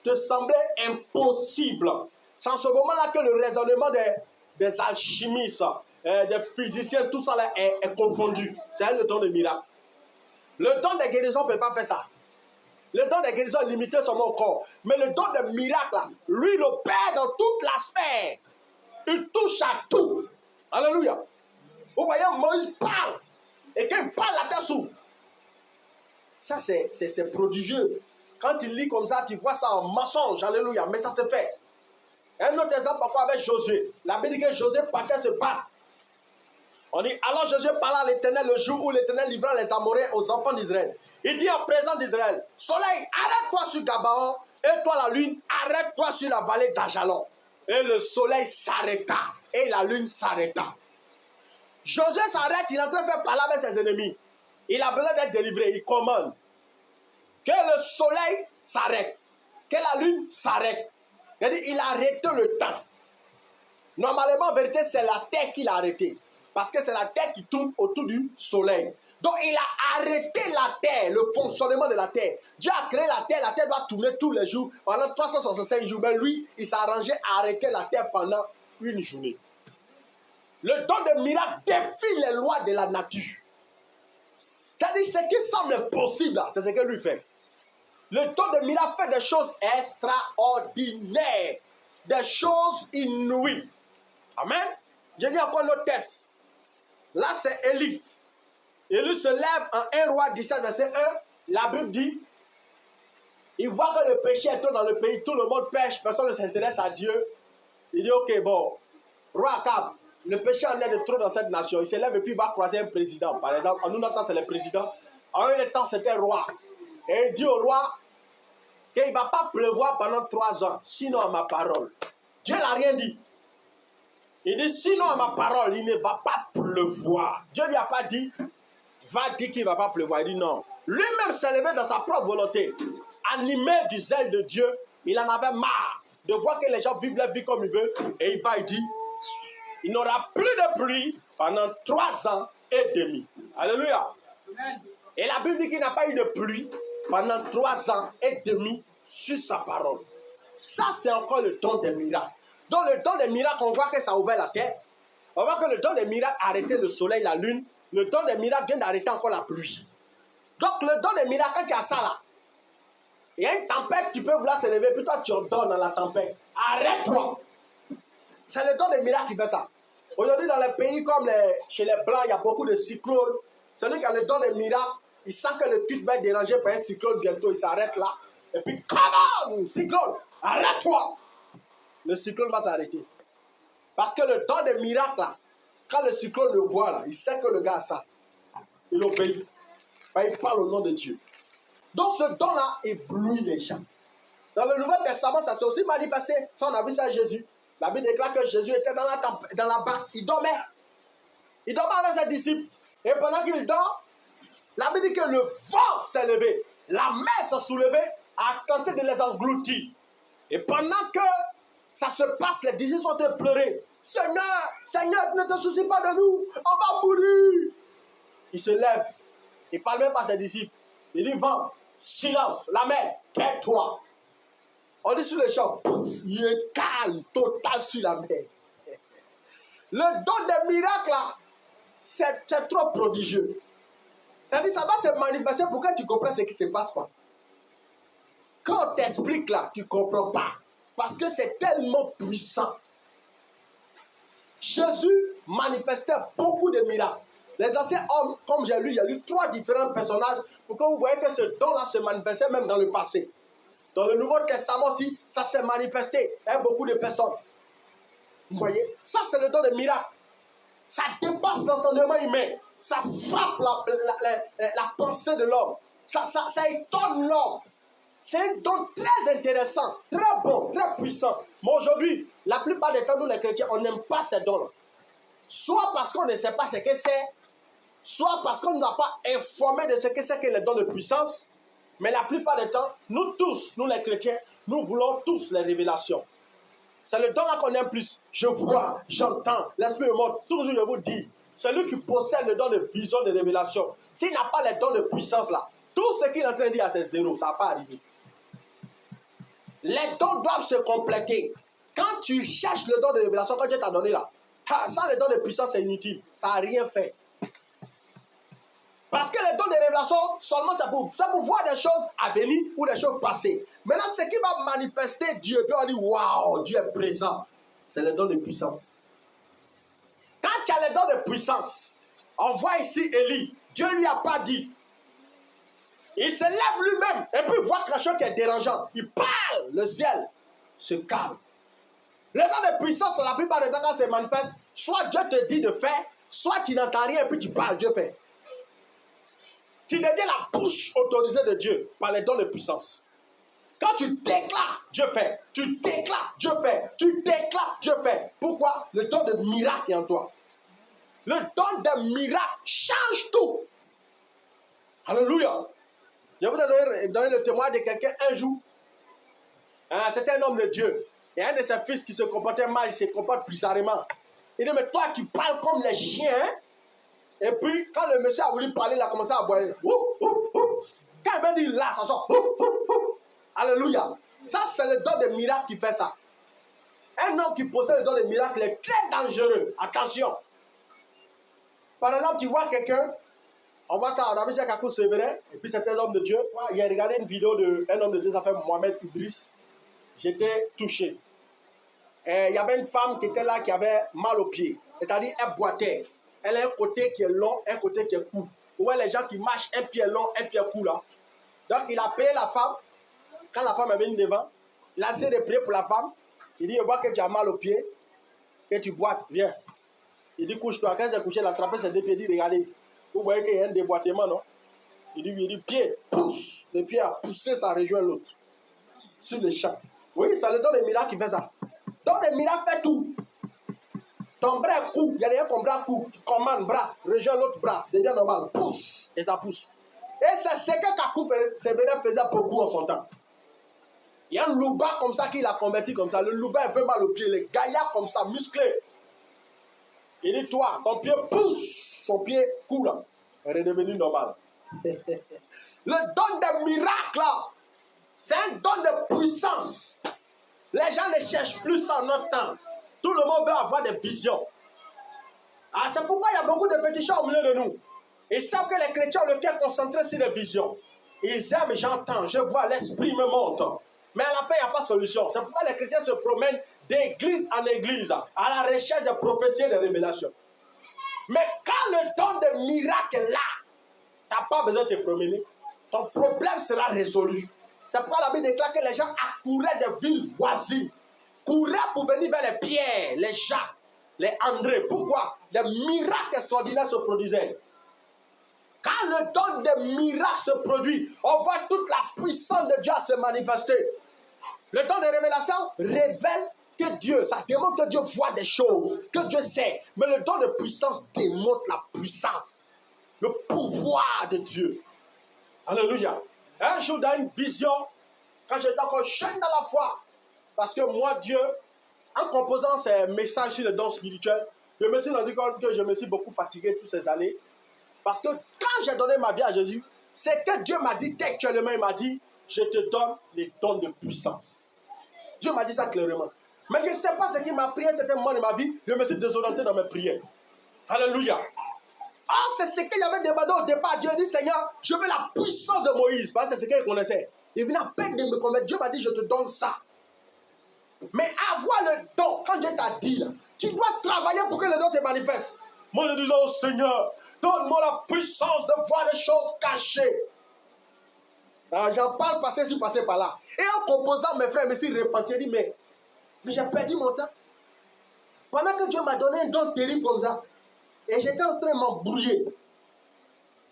te sembler impossibles. C'est en ce moment-là que le raisonnement des alchimistes, des physiciens, tout ça là est confondu. C'est le don de miracle. Le don de guérison ne peut pas faire ça. Le don de guérison est limité sur mon corps. Mais le don de miracle, lui, il opère dans toute la sphère. Il touche à tout. Alléluia. Vous voyez, Moïse parle. Et quand il parle, la terre s'ouvre. Ça, c'est prodigieux. Quand il lit comme ça, tu vois ça en mensonge. Alléluia. Mais ça se fait. Un autre exemple, parfois avec Josué. La Bible dit que Josué partait se battre. On dit, alors Josué parla à l'Éternel le jour où l'Éternel livra les Amoréens aux enfants d'Israël. Il dit en présence d'Israël, soleil, arrête-toi sur Gabaon, et toi la lune, arrête-toi sur la vallée d'Ajalon. Et le soleil s'arrêta, et la lune s'arrêta. Josué s'arrête, il est en train de faire parler avec ses ennemis. Il a besoin d'être délivré, il commande. Que le soleil s'arrête, que la lune s'arrête. Il a arrêté le temps. Normalement, en vérité, c'est la terre qu'il a arrêté. Parce que c'est la terre qui tourne autour du soleil. Donc il a arrêté la terre, le fonctionnement de la terre. Dieu a créé la terre doit tourner tous les jours, pendant 365 jours. Mais lui, il s'est arrangé à arrêter la terre pendant une journée. Le don de miracle défie les lois de la nature. C'est-à-dire ce qui semble impossible, c'est ce que lui fait. Le don de miracle fait des choses extraordinaires, des choses inouïes. Amen. Je dis encore notre texte. Là, c'est Élie. Élie se lève en 1 Roi 17, verset 1. La Bible dit, il voit que le péché est trop dans le pays, tout le monde pêche, personne ne s'intéresse à Dieu. Il dit, ok, bon, Roi Akab, le péché en est de trop dans cette nation. Il se lève et puis il va croiser un président. Par exemple, en nous, notre temps, c'est le président. En un temps, c'était roi. Et il dit au roi qu'il ne va pas pleuvoir pendant 3 ans, sinon à ma parole. Dieu n'a rien dit. Il dit, sinon à ma parole, il ne va pas pleuvoir. Dieu ne lui a pas dit, va dire qu'il ne va pas pleuvoir. Il dit non. Lui-même s'est levé dans sa propre volonté. Animé du zèle de Dieu, il en avait marre de voir que les gens vivent leur vie comme ils veulent. Et il va, il dit, il n'aura plus de pluie pendant 3 ans et demi. Alléluia. Amen. Et la Bible dit qu'il n'a pas eu de pluie pendant 3 ans et demi sur sa parole. Ça, c'est encore le don des miracles. Dans le don des miracles, on voit que ça a ouvert la terre. On voit que le don des miracles a arrêté le soleil, la lune. Le don des miracles vient d'arrêter encore la pluie. Donc, le don des miracles, quand tu as ça là, il y a une tempête qui peut vouloir se lever, puis toi, tu ordonnes dans la tempête. Arrête-toi. C'est le don des miracles qui fait ça. Aujourd'hui, dans les pays comme chez les Blancs, il y a beaucoup de cyclones. Celui qui a le don des miracles, il sent que le culte va être dérangé par un cyclone bientôt, il s'arrête là. Et puis, come on, cyclone, arrête-toi. Le cyclone va s'arrêter. Parce que le don des miracles, là, quand le cyclone le voit, là, il sait que le gars a ça. Il obéit. Il parle au nom de Dieu. Donc ce don-là éblouit les gens. Dans le Nouveau Testament, ça s'est aussi manifesté. Ça, on a vu ça à Jésus. La Bible déclare que Jésus était dans la barque. Il dormait. Il dormait avec ses disciples. Et pendant qu'il dort, la Bible dit que le vent s'est levé. La mer s'est soulevée, a tenté de les engloutir. Et pendant que ça se passe, les disciples sont pleurer. Seigneur, Seigneur, ne te soucie pas de nous. On va mourir. Il se lève. Il ne parle même pas à ses disciples. Il dit, vent, silence, la mer, tais-toi. On dit sur le champ, pouf, il est calme, total sur la mer. Le don des miracles, là, c'est trop prodigieux. C'est-à-dire, ça va se manifester pour que tu comprennes ce qui se passe pas. Quand on t'explique là, tu ne comprends pas. Parce que c'est tellement puissant. Jésus manifestait beaucoup de miracles. Les anciens hommes, comme j'ai lu, il y a eu 3 différents personnages pour que vous voyez que ce don-là se manifestait même dans le passé. Dans le Nouveau Testament aussi, ça s'est manifesté avec beaucoup de personnes. Vous voyez, ça c'est le don des miracles. Ça dépasse l'entendement humain. Ça frappe la pensée de l'homme. Ça étonne l'homme. C'est un don très intéressant, très bon, très puissant. Mais aujourd'hui, la plupart des temps, nous les chrétiens, on n'aime pas ces dons-là. Soit parce qu'on ne sait pas ce que c'est, soit parce qu'on ne nous a pas informé de ce que c'est que les dons de puissance. Mais la plupart des temps, nous tous, nous les chrétiens, nous voulons tous les révélations. C'est le don là qu'on aime plus. Je vois, j'entends, l'esprit me montre. Toujours je vous dis, celui qui possède le don de vision, de révélation, s'il n'a pas les dons de puissance là, tout ce qu'il est en train de dire, c'est zéro, ça ne va pas arriver. Les dons doivent se compléter. Quand tu cherches le don de révélation, quand Dieu t'a donné là, ça, le don de puissance, c'est inutile. Ça n'a rien fait. Parce que le don de révélation, seulement c'est pour voir des choses à venir ou des choses passées. Maintenant, ce qui va manifester Dieu, puis on dit, waouh, Dieu est présent. C'est le don de puissance. Quand tu as le don de puissance, on voit ici Élie. Dieu ne lui a pas dit. Il se lève lui-même et puis il voit quelque chose qui est dérangeant. Il parle, le ciel se calme. Le don de puissance, la plupart des temps, quand ça se manifeste, soit Dieu te dit de faire, soit tu n'entends rien et puis tu parles, Dieu fait. Tu deviens la bouche autorisée de Dieu par les dons de puissance. Quand tu déclares, Dieu fait. Tu déclares, Dieu fait. Tu déclares, Dieu fait. Pourquoi? Le don de miracle est en toi. Le don de miracle change tout. Alléluia. Je vais vous donner le témoignage de quelqu'un un jour. C'était un homme de Dieu. Et un de ses fils qui se comportait mal, il se comporte bizarrement. Il dit, mais toi, tu parles comme les chiens. Hein? Et puis, quand le monsieur a voulu parler, il a commencé à boire. Quand il m'a dit là, ça sort. Alléluia. Ça, c'est le don de miracle qui fait ça. Un homme qui possède le don de miracle est très dangereux. Attention. Par exemple, tu vois quelqu'un, on voit ça, on a vu ça Kakou Sévérin, et puis c'est un homme de Dieu. Moi, j'ai regardé une vidéo d'un homme de Dieu, ça fait Mohamed Idriss. J'étais touché. Et il y avait une femme qui était là, qui avait mal aux pieds. C'est-à-dire, elle boitait. Elle a un côté qui est long, un côté qui est court. Vous voyez les gens qui marchent, un pied long, un pied court là. Donc, il a appelé la femme. Quand la femme est venue devant, il a essayé de prier pour la femme. Il dit, je vois que tu as mal aux pieds, que tu boites, viens. Il dit, couche-toi. Quand elle s'est couchée, il a attrapé ses 2 pieds, il dit, regardez. Vous voyez qu'il y a un déboîtement, non? Il dit, pied, pousse. Le pied a poussé, ça rejoint l'autre. Sur le champ. Oui, ça le donne des miracles qui fait ça. Donc, les miracles fait tout. Ton bras est court, il y a rien comme bras court. Tu commandes bras, rejoins l'autre bras, devient normal, pousse, et ça pousse. Et c'est ce que Kakou Sévérin faisait beaucoup en son temps. Il y a un louba comme ça qui l'a converti comme ça. Le louba est un peu mal au pied, les gaillards comme ça, musclés. Il dit, toi, ton pied pousse, son pied coule. Elle est devenue normale. Le don des miracles, c'est un don de puissance. Les gens ne cherchent plus ça en notre temps. Tout le monde veut avoir des visions. Ah, c'est pourquoi il y a beaucoup de féticheurs au milieu de nous. Ils savent que les chrétiens ont le cœur concentré sur les visions. Ils aiment, j'entends, je vois, l'esprit me monte. Mais à la fin, il n'y a pas de solution. C'est pourquoi les chrétiens se promènent d'église en église à la recherche de prophéties et de révélations. Mais quand le don de miracle est là, tu n'as pas besoin de te promener. Ton problème sera résolu. C'est pourquoi la Bible déclare que les gens accouraient des villes voisines. Couraient pour venir vers les Pierre, les Jacques, les André. Pourquoi? Des miracles extraordinaires se produisaient. Quand le don des miracles se produit, on voit toute la puissance de Dieu se manifester. Le don de révélation révèle que Dieu, ça démontre que Dieu voit des choses, que Dieu sait. Mais le don de puissance démontre la puissance, le pouvoir de Dieu. Alléluia. Un jour, dans une vision, quand j'étais encore jeune dans la foi, parce que moi, Dieu, en composant ces messages sur le don spirituel, je me suis rendu compte que je me suis beaucoup fatigué toutes ces années. Parce que quand j'ai donné ma vie à Jésus, c'est que Dieu m'a dit textuellement, il m'a dit, je te donne les dons de puissance. Dieu m'a dit ça clairement. Mais je ne sais pas ce qui m'a pris à un certain moment de ma vie, je me suis désorienté dans mes prières. Alléluia. Ah, c'est ce qu'il avait demandé au départ. Dieu dit, Seigneur, je veux la puissance de Moïse. Parce que c'est ce qu'il connaissait. Il venait à peine de me convaincre. Dieu m'a dit, je te donne ça. Mais avoir le don, quand Dieu t'a dit, là, tu dois travailler pour que le don se manifeste. Moi, je disais au Seigneur, donne-moi la puissance de voir les choses cachées. J'en parle parce que je suis passé par là. Et en composant, mes frères me suis repenti. Dit, mais j'ai perdu mon temps. Pendant que Dieu m'a donné un don terrible comme ça, et j'étais en train de m'embrouiller.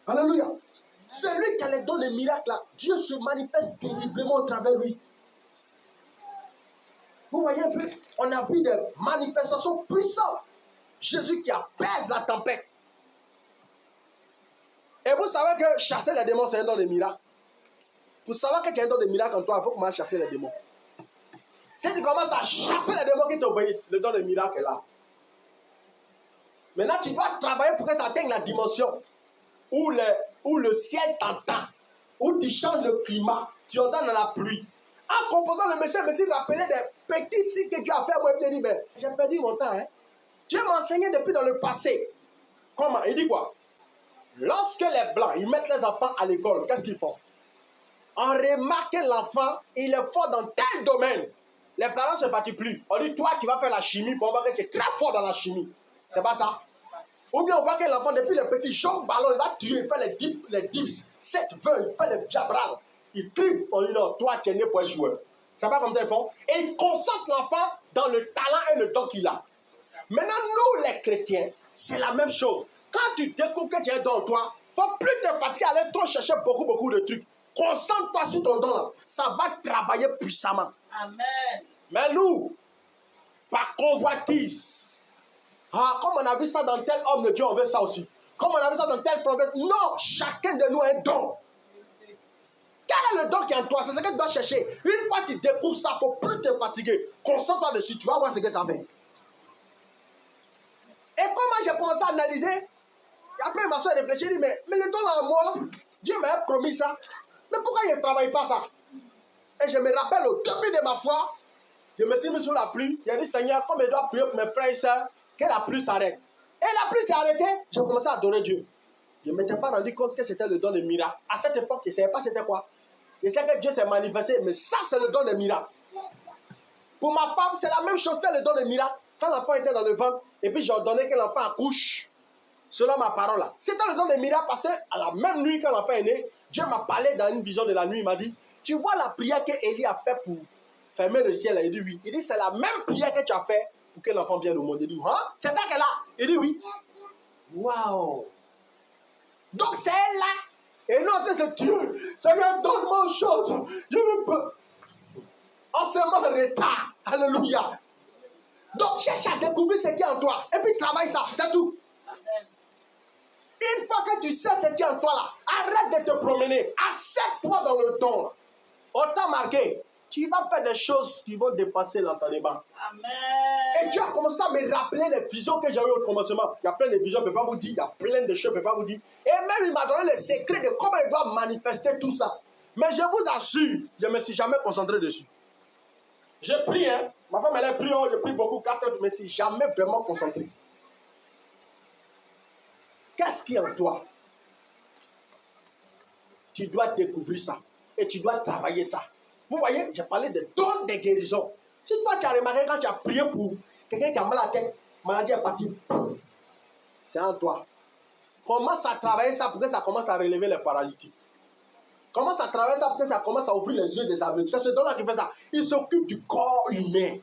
Alléluia. Celui qui a les dons de miracles là, Dieu se manifeste terriblement au travers de lui. Vous voyez un peu, on a vu des manifestations puissantes. Jésus qui apaise la tempête. Et vous savez que chasser les démons, c'est un don de miracle. Pour savoir que tu as un don de miracle en toi, il faut commencer à chasser les démons. Si tu commences à chasser les démons qui t'obéissent, le don de miracle est là. Maintenant, tu dois travailler pour que ça atteigne la dimension où le ciel t'entend, où tu changes le climat, tu ordonnes la pluie. En composant le monsieur, je me suis rappelé des petits signes que Dieu a fait. Moi, je me dis, mais j'ai perdu mon temps. Hein. Dieu m'a enseigné depuis dans le passé. Comment? Il dit quoi? Lorsque les Blancs, ils mettent les enfants à l'école, qu'est-ce qu'ils font? On remarque que l'enfant, il est fort dans tel domaine. Les parents ne se battent plus. On dit, toi, tu vas faire la chimie pour voir que tu es très fort dans la chimie. C'est pas ça? Ou bien on voit que l'enfant, depuis le petit jaune ballon, il va tuer, il fait les dips, 7, 20, il fait les jabral. Il tripe. On dit, non, toi, tu es né pour être joueur. C'est pas comme ça qu'ils font. Et ils concentrent l'enfant dans le talent et le don qu'il a. Maintenant, nous, les chrétiens, c'est la même chose. Quand tu découvres que tu es dans toi, il ne faut plus te fatiguer à aller trop chercher beaucoup de trucs. Concentre-toi sur ton don là. Ça va travailler puissamment. Amen. Mais nous, par convoitise, comme on a vu ça dans tel homme de Dieu, on veut ça aussi. Comme on a vu ça dans tel prophète, non, chacun de nous a un don. Quel est le don qui est en toi? C'est ce que tu dois chercher. Une fois que tu découvres ça, il ne faut plus te fatiguer. Concentre-toi dessus, tu vas voir ce que ça fait. Et comment j'ai commencé à analyser, après ma soeur réfléchit, elle dit, mais le don là en moi, Dieu m'a promis ça. Mais pourquoi il ne travaille pas ça? Et je me rappelle au début de ma foi, je me suis mis sous la pluie. Il a dit, Seigneur, comme je dois prier pour mes frères et sœurs, que la pluie s'arrête. Et la pluie s'est arrêtée, j'ai commencé à adorer Dieu. Je ne m'étais pas rendu compte que c'était le don de miracle. À cette époque, je ne savais pas c'était quoi. Je sais que Dieu s'est manifesté, mais ça, c'est le don de miracle. Pour ma femme, c'est la même chose, c'était le don de miracle. Quand l'enfant était dans le ventre, et puis j'ai ordonné que l'enfant accouche, selon ma parole là. C'était le don de miracle parce qu'à la même nuit, quand l'enfant est né, Dieu m'a parlé dans une vision de la nuit. Il m'a dit, tu vois la prière qu'Élie a fait pour fermer le ciel là? Il dit oui. Il dit, c'est la même prière que tu as fait pour que l'enfant vienne au monde. Il dit, hein? C'est ça qu'elle a? Il dit oui. Waouh! Donc c'est elle là. Et nous, en train de Dieu, Seigneur, donne-moi une chose. Je ne peux. En ce moment de retard. Alléluia. Donc cherche à découvrir ce qui est en toi. Et puis travaille ça. C'est tout. Une fois que tu sais ce qui est en toi là, arrête de te promener. Accepte-toi dans le don. On t'a marqué. Tu vas faire des choses qui vont dépasser l'entendement. Amen. Et Dieu a commencé à me rappeler les visions que j'ai eues au commencement. Il y a plein de visions, je ne peux pas vous dire. Il y a plein de choses, je ne peux pas vous dire. Et même, il m'a donné le secret de comment il doit manifester tout ça. Mais je vous assure, je ne me suis jamais concentré dessus. J'ai prié, hein. Ma femme, elle a prié, j'ai prié beaucoup, 4 heures, je ne me suis jamais vraiment concentré. Qu'est-ce qui est en toi? Tu dois découvrir ça. Et tu dois travailler ça. Vous voyez, j'ai parlé de dons de guérison. Si toi, tu as remarqué quand tu as prié pour quelqu'un qui a mal à la tête, maladie est partie, c'est en toi. Commence à travailler ça pour que ça commence à relever les paralytiques. Commence à travailler ça pour que ça commence à ouvrir les yeux des aveugles. C'est ce don-là qui fait ça. Il s'occupe du corps humain.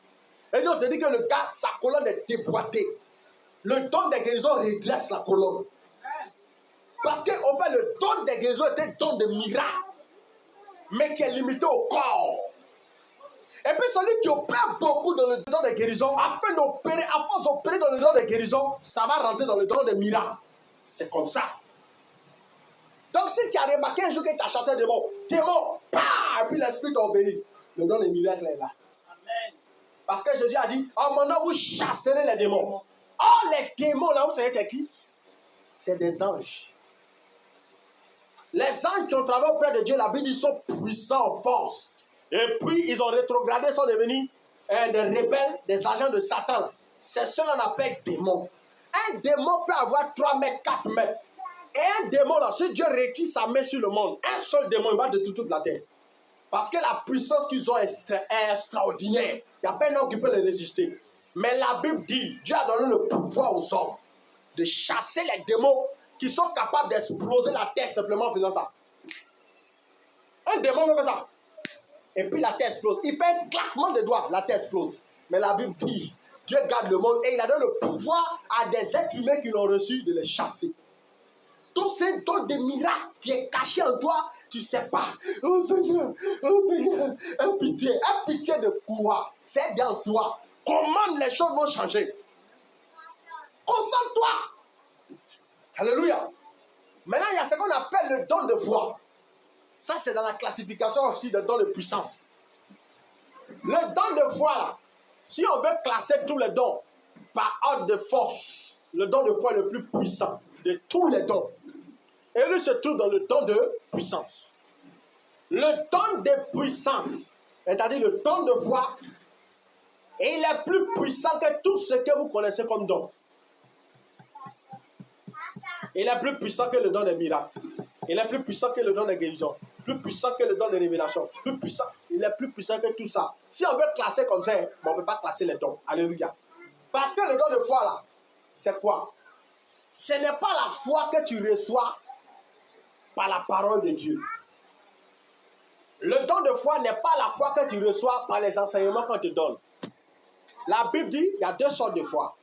Et donc, on te dit que le gars, sa colonne est déboîtée. Le don de guérison redresse la colonne. Parce qu'en fait, le don de guérison est un don de miracle, mais qui est limité au corps. Et puis celui qui opère beaucoup dans le don de guérison, afin d'opérer, à force d'opérer dans le don de guérison, ça va rentrer dans le don de miracle. C'est comme ça. Donc si tu as remarqué un jour que tu as chassé un démon, et puis l'esprit t'a obéi, le don de miracle est là. Amen. Parce que Jésus a dit, en mon nom vous chasserez les démons. Oh, les démons là, vous savez c'est qui? C'est des anges. Les anges qui ont travaillé auprès de Dieu, la Bible dit, sont puissants en force. Et puis, ils ont rétrogradé, sont devenus des rebelles, des agents de Satan. C'est cela qu'on appelle démon. Un démon peut avoir 3 mètres, 4 mètres. Et un démon, là, si Dieu retire sa main sur le monde, un seul démon, il va détruire toute la terre. Parce que la puissance qu'ils ont est extraordinaire. Il n'y a pas un homme qui peut les résister. Mais la Bible dit, Dieu a donné le pouvoir aux hommes de chasser les démons qui sont capables d'exploser la terre simplement en faisant ça. Un démon fait ça. Et puis la terre explose. Il fait un claquement de doigts, la terre explose. Mais la Bible dit, Dieu garde le monde et il a donné le pouvoir à des êtres humains qui l'ont reçu de les chasser. Tout ce don de miracle qui est caché en toi, tu ne sais pas. Oh Seigneur, un pitié de quoi? C'est bien toi. Comment les choses vont changer? Concentre-toi. Alléluia. Maintenant, il y a ce qu'on appelle le don de foi. Ça, c'est dans la classification aussi de dons de puissance. Le don de foi, là, si on veut classer tous les dons par ordre de force, le don de foi est le plus puissant de tous les dons. Et lui se trouve dans le don de puissance. Le don de puissance, c'est-à-dire le don de foi, il est plus puissant que tout ce que vous connaissez comme don. Il est plus puissant que le don des miracles. Il est plus puissant que le don de guérison. Plus puissant que le don de révélation. Plus puissant. Il est plus puissant que tout ça. Si on veut classer comme ça, on ne peut pas classer les dons. Alléluia. Parce que le don de foi, là, c'est quoi? Ce n'est pas la foi que tu reçois par la parole de Dieu. Le don de foi n'est pas la foi que tu reçois par les enseignements qu'on te donne. La Bible dit qu'il y a 2 sortes de foi.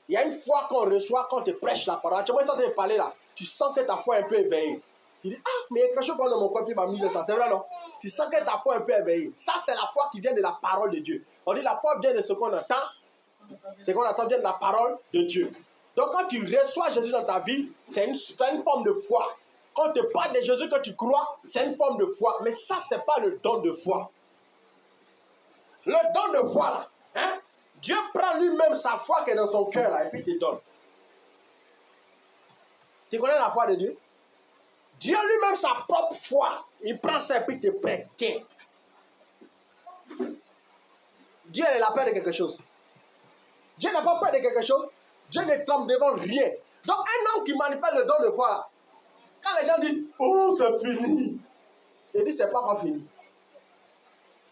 Il y a une foi qu'on reçoit quand on te prêche la parole. Tu vois, ça te parler là. Tu sens que ta foi est un peu éveillée. Tu dis, ah, mais il y a quelque chose dans mon corps qui m'a mis ça. C'est vrai, non? Tu sens que ta foi est un peu éveillée. Ça, c'est la foi qui vient de la parole de Dieu. On dit la foi vient de ce qu'on entend. Ce qu'on entend vient de la parole de Dieu. Donc, quand tu reçois Jésus dans ta vie, c'est une forme de foi. Quand on te parle de Jésus que tu crois, c'est une forme de foi. Mais ça, ce n'est pas le don de foi. Le don de foi, là, hein? Dieu prend lui-même sa foi qui est dans son cœur, là, et puis il te donne. Tu connais la foi de Dieu? Dieu lui-même, sa propre foi, il prend ça et puis il te prête. Tiens. Dieu est la peur de quelque chose. Dieu n'a pas peur de quelque chose. Dieu ne tremble devant rien. Donc, un homme qui manipule le don de foi, là, quand les gens disent, oh, c'est fini, il dit, c'est pas encore fini.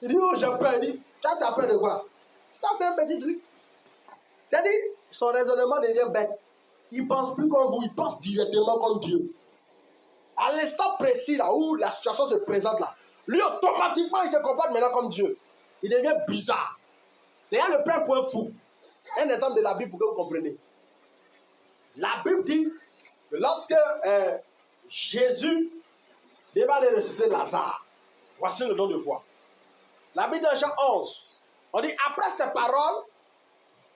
Il dit, oh, j'ai peur. Il dit, tu as peur de quoi? Ça, c'est un petit truc. C'est-à-dire, son raisonnement devient bête. Il ne pense plus comme vous, il pense directement comme Dieu. À l'instant précis, là où la situation se présente, là, lui, automatiquement, il se comporte maintenant comme Dieu. Il devient bizarre. D'ailleurs, le plein point fou. Un exemple de la Bible pour que vous compreniez. La Bible dit que lorsque Jésus devait aller ressusciter Lazare, voici le don de foi. La Bible dans Jean 11, on dit, après ces paroles,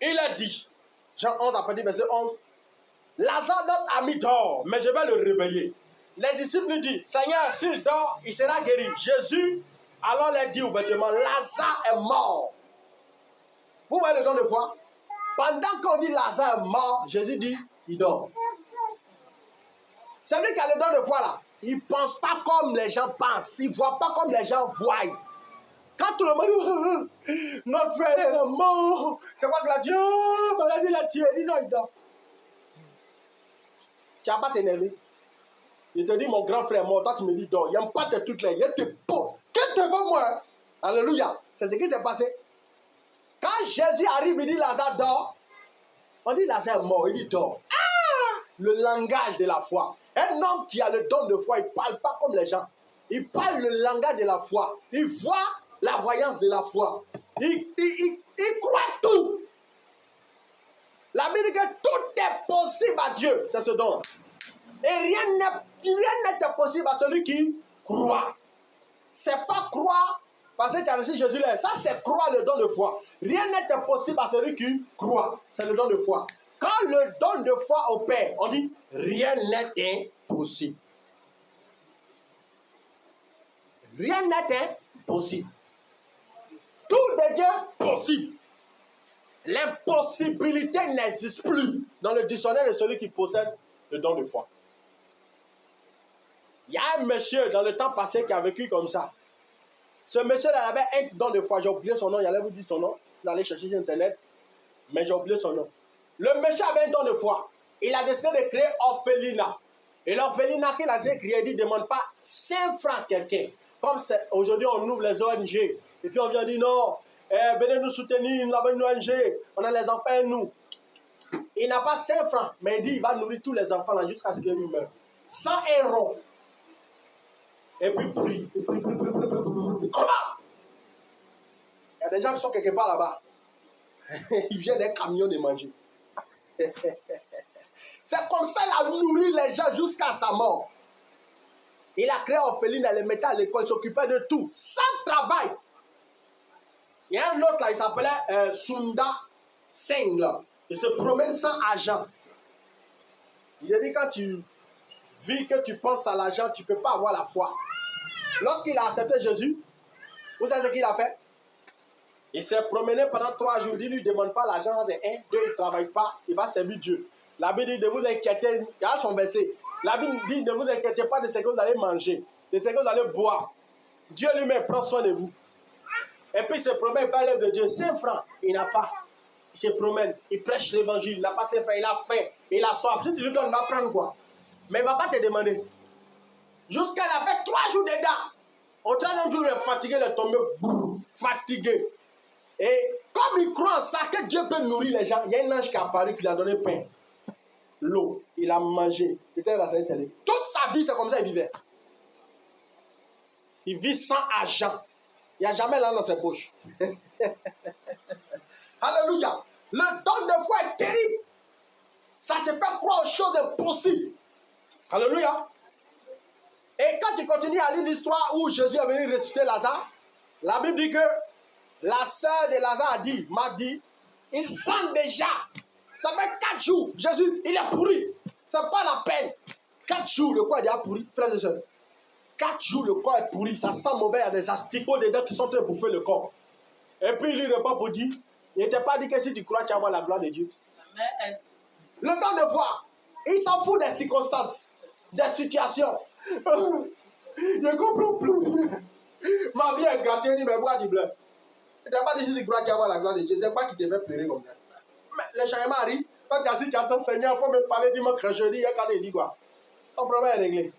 il a dit, Jean 11, après dit verset 11, Lazare, notre ami, dort, mais je vais le réveiller. Les disciples lui disent, Seigneur, s'il dort, il sera guéri. Jésus Alors elle dit ouvertement, Lazare est mort. Vous voyez le don de foi? Pendant qu'on dit Lazare est mort, Jésus dit, il dort. C'est lui qui a le don de foi là. Il ne pense pas comme les gens pensent. Il ne voit pas comme les gens voient. Quand tout le monde dit, notre frère est mort, c'est quoi que la Dieu, maladie l'a tué, il dit non, il dort. Tu n'as pas t'énervé. Il te dit, mon grand frère est mort, toi tu me dis dors. Il n'aime pas tes toutes les. Il te pose. Qu'est-ce que tu veux moi? Alléluia. C'est ce qui s'est passé. Quand Jésus arrive, il dit Lazare dort. On dit Lazare est mort, il dit dort. Ah! Le langage de la foi. Un homme qui a le don de foi, il ne parle pas comme les gens. Il parle le langage de la foi. Il voit la voyance de la foi. Il croit tout. La Bible dit que tout est possible à Dieu. C'est ce don. Et rien n'est possible à celui qui croit. C'est pas croire parce que tu as reçu Jésus là. Ça, c'est croire le don de foi. Rien n'est impossible à celui qui croit. C'est le don de foi. Quand le don de foi opère, on dit rien n'est impossible. Rien n'est impossible. Tout devient possible. L'impossibilité n'existe plus dans le dictionnaire de celui qui possède le don de foi. Il y a un monsieur dans le temps passé qui a vécu comme ça. Ce monsieur-là avait un don de foi. J'ai oublié son nom. J'allais vous dire son nom. Vous allez chercher sur Internet. Mais j'ai oublié son nom. Le monsieur avait un don de foi. Il a décidé de créer orphelinat. Et l'orphelinat qu'il a décidé de créer, il ne demande pas 5 francs à quelqu'un. Comme aujourd'hui, on ouvre les ONG. Et puis on vient dire non, venez nous soutenir, nous avons une ONG. On a les enfants, nous. Il n'a pas 5 francs. Mais il dit il va nourrir tous les enfants là jusqu'à ce qu'ils meurent. 100 €. Et puis prie. Comment? Il y a des gens qui sont quelque part là-bas. Ils viennent des camions de manger. C'est comme ça qu'il a nourri les gens jusqu'à sa mort. Il a créé orpheline, il les mettait à l'école, il s'occupait de tout, sans travail. Il y a un autre là, il s'appelait Sunda Singh. Là. Il se promène sans argent. Il a dit quand tu vis, que tu penses à l'argent, tu ne peux pas avoir la foi. Lorsqu'il a accepté Jésus, vous savez ce qu'il a fait? Il s'est promené pendant 3 jours. Il ne lui demande pas l'argent. C'est 1, 2, il ne travaille pas. Il va servir Dieu. La Bible dit de vous inquiéter. Il y a son verset. La Bible dit ne vous inquiétez pas de ce que vous allez manger, de ce que vous allez boire. Dieu lui-même prend soin de vous. Et puis il se promène par l'œuvre de Dieu. 5 francs, il n'a pas. Il se promène. Il prêche l'évangile. Il n'a pas 5 francs. Il a faim. Il a soif. Si tu lui donnes, il va prendre quoi? Mais il ne va pas te demander. Jusqu'à il a fait 3 jours dedans. Au 3e jour, il est fatigué, il est tombé fatigué. Et comme il croit en ça, que Dieu peut nourrir les gens, il y a un ange qui est apparu, qui lui a donné pain, l'eau, il a mangé. Il était dans sa télé. Toute sa vie, c'est comme ça qu'il vivait. Il vit sans argent. Il n'y a jamais l'argent dans ses poches. Alléluia. Le don de foi est terrible. Ça te fait croire aux choses impossibles. Alléluia. Et quand tu continues à lire l'histoire où Jésus est venu ressusciter Lazare, la Bible dit que la sœur de Lazare m'a dit, il sent déjà. Ça fait 4 jours. Jésus, il est pourri. Ce n'est pas la peine. 4 jours, le corps est déjà pourri, frères et sœurs. 4 jours, le corps est pourri. Ça sent mauvais. Il y a des asticots dedans qui sont en train de bouffer le corps. Et puis il lui répond pour dire, il n'était pas dit que si tu crois, tu vas voir la gloire de Dieu. Amen. Le don de foi, il s'en fout des circonstances, des situations. Je ne comprends plus rien. Ma vie est gâtée, mais pourquoi tu pleures? Tu n'as pas dit si tu crois qu'il y a la gloire de Dieu. C'est quoi qui te fait pleurer comme ça? Mais les changements arrivent. Quand tu as dit, tu attends Seigneur, il faut me parler dimanche, jeudi, quand il dit quoi? Ton problème est réglé.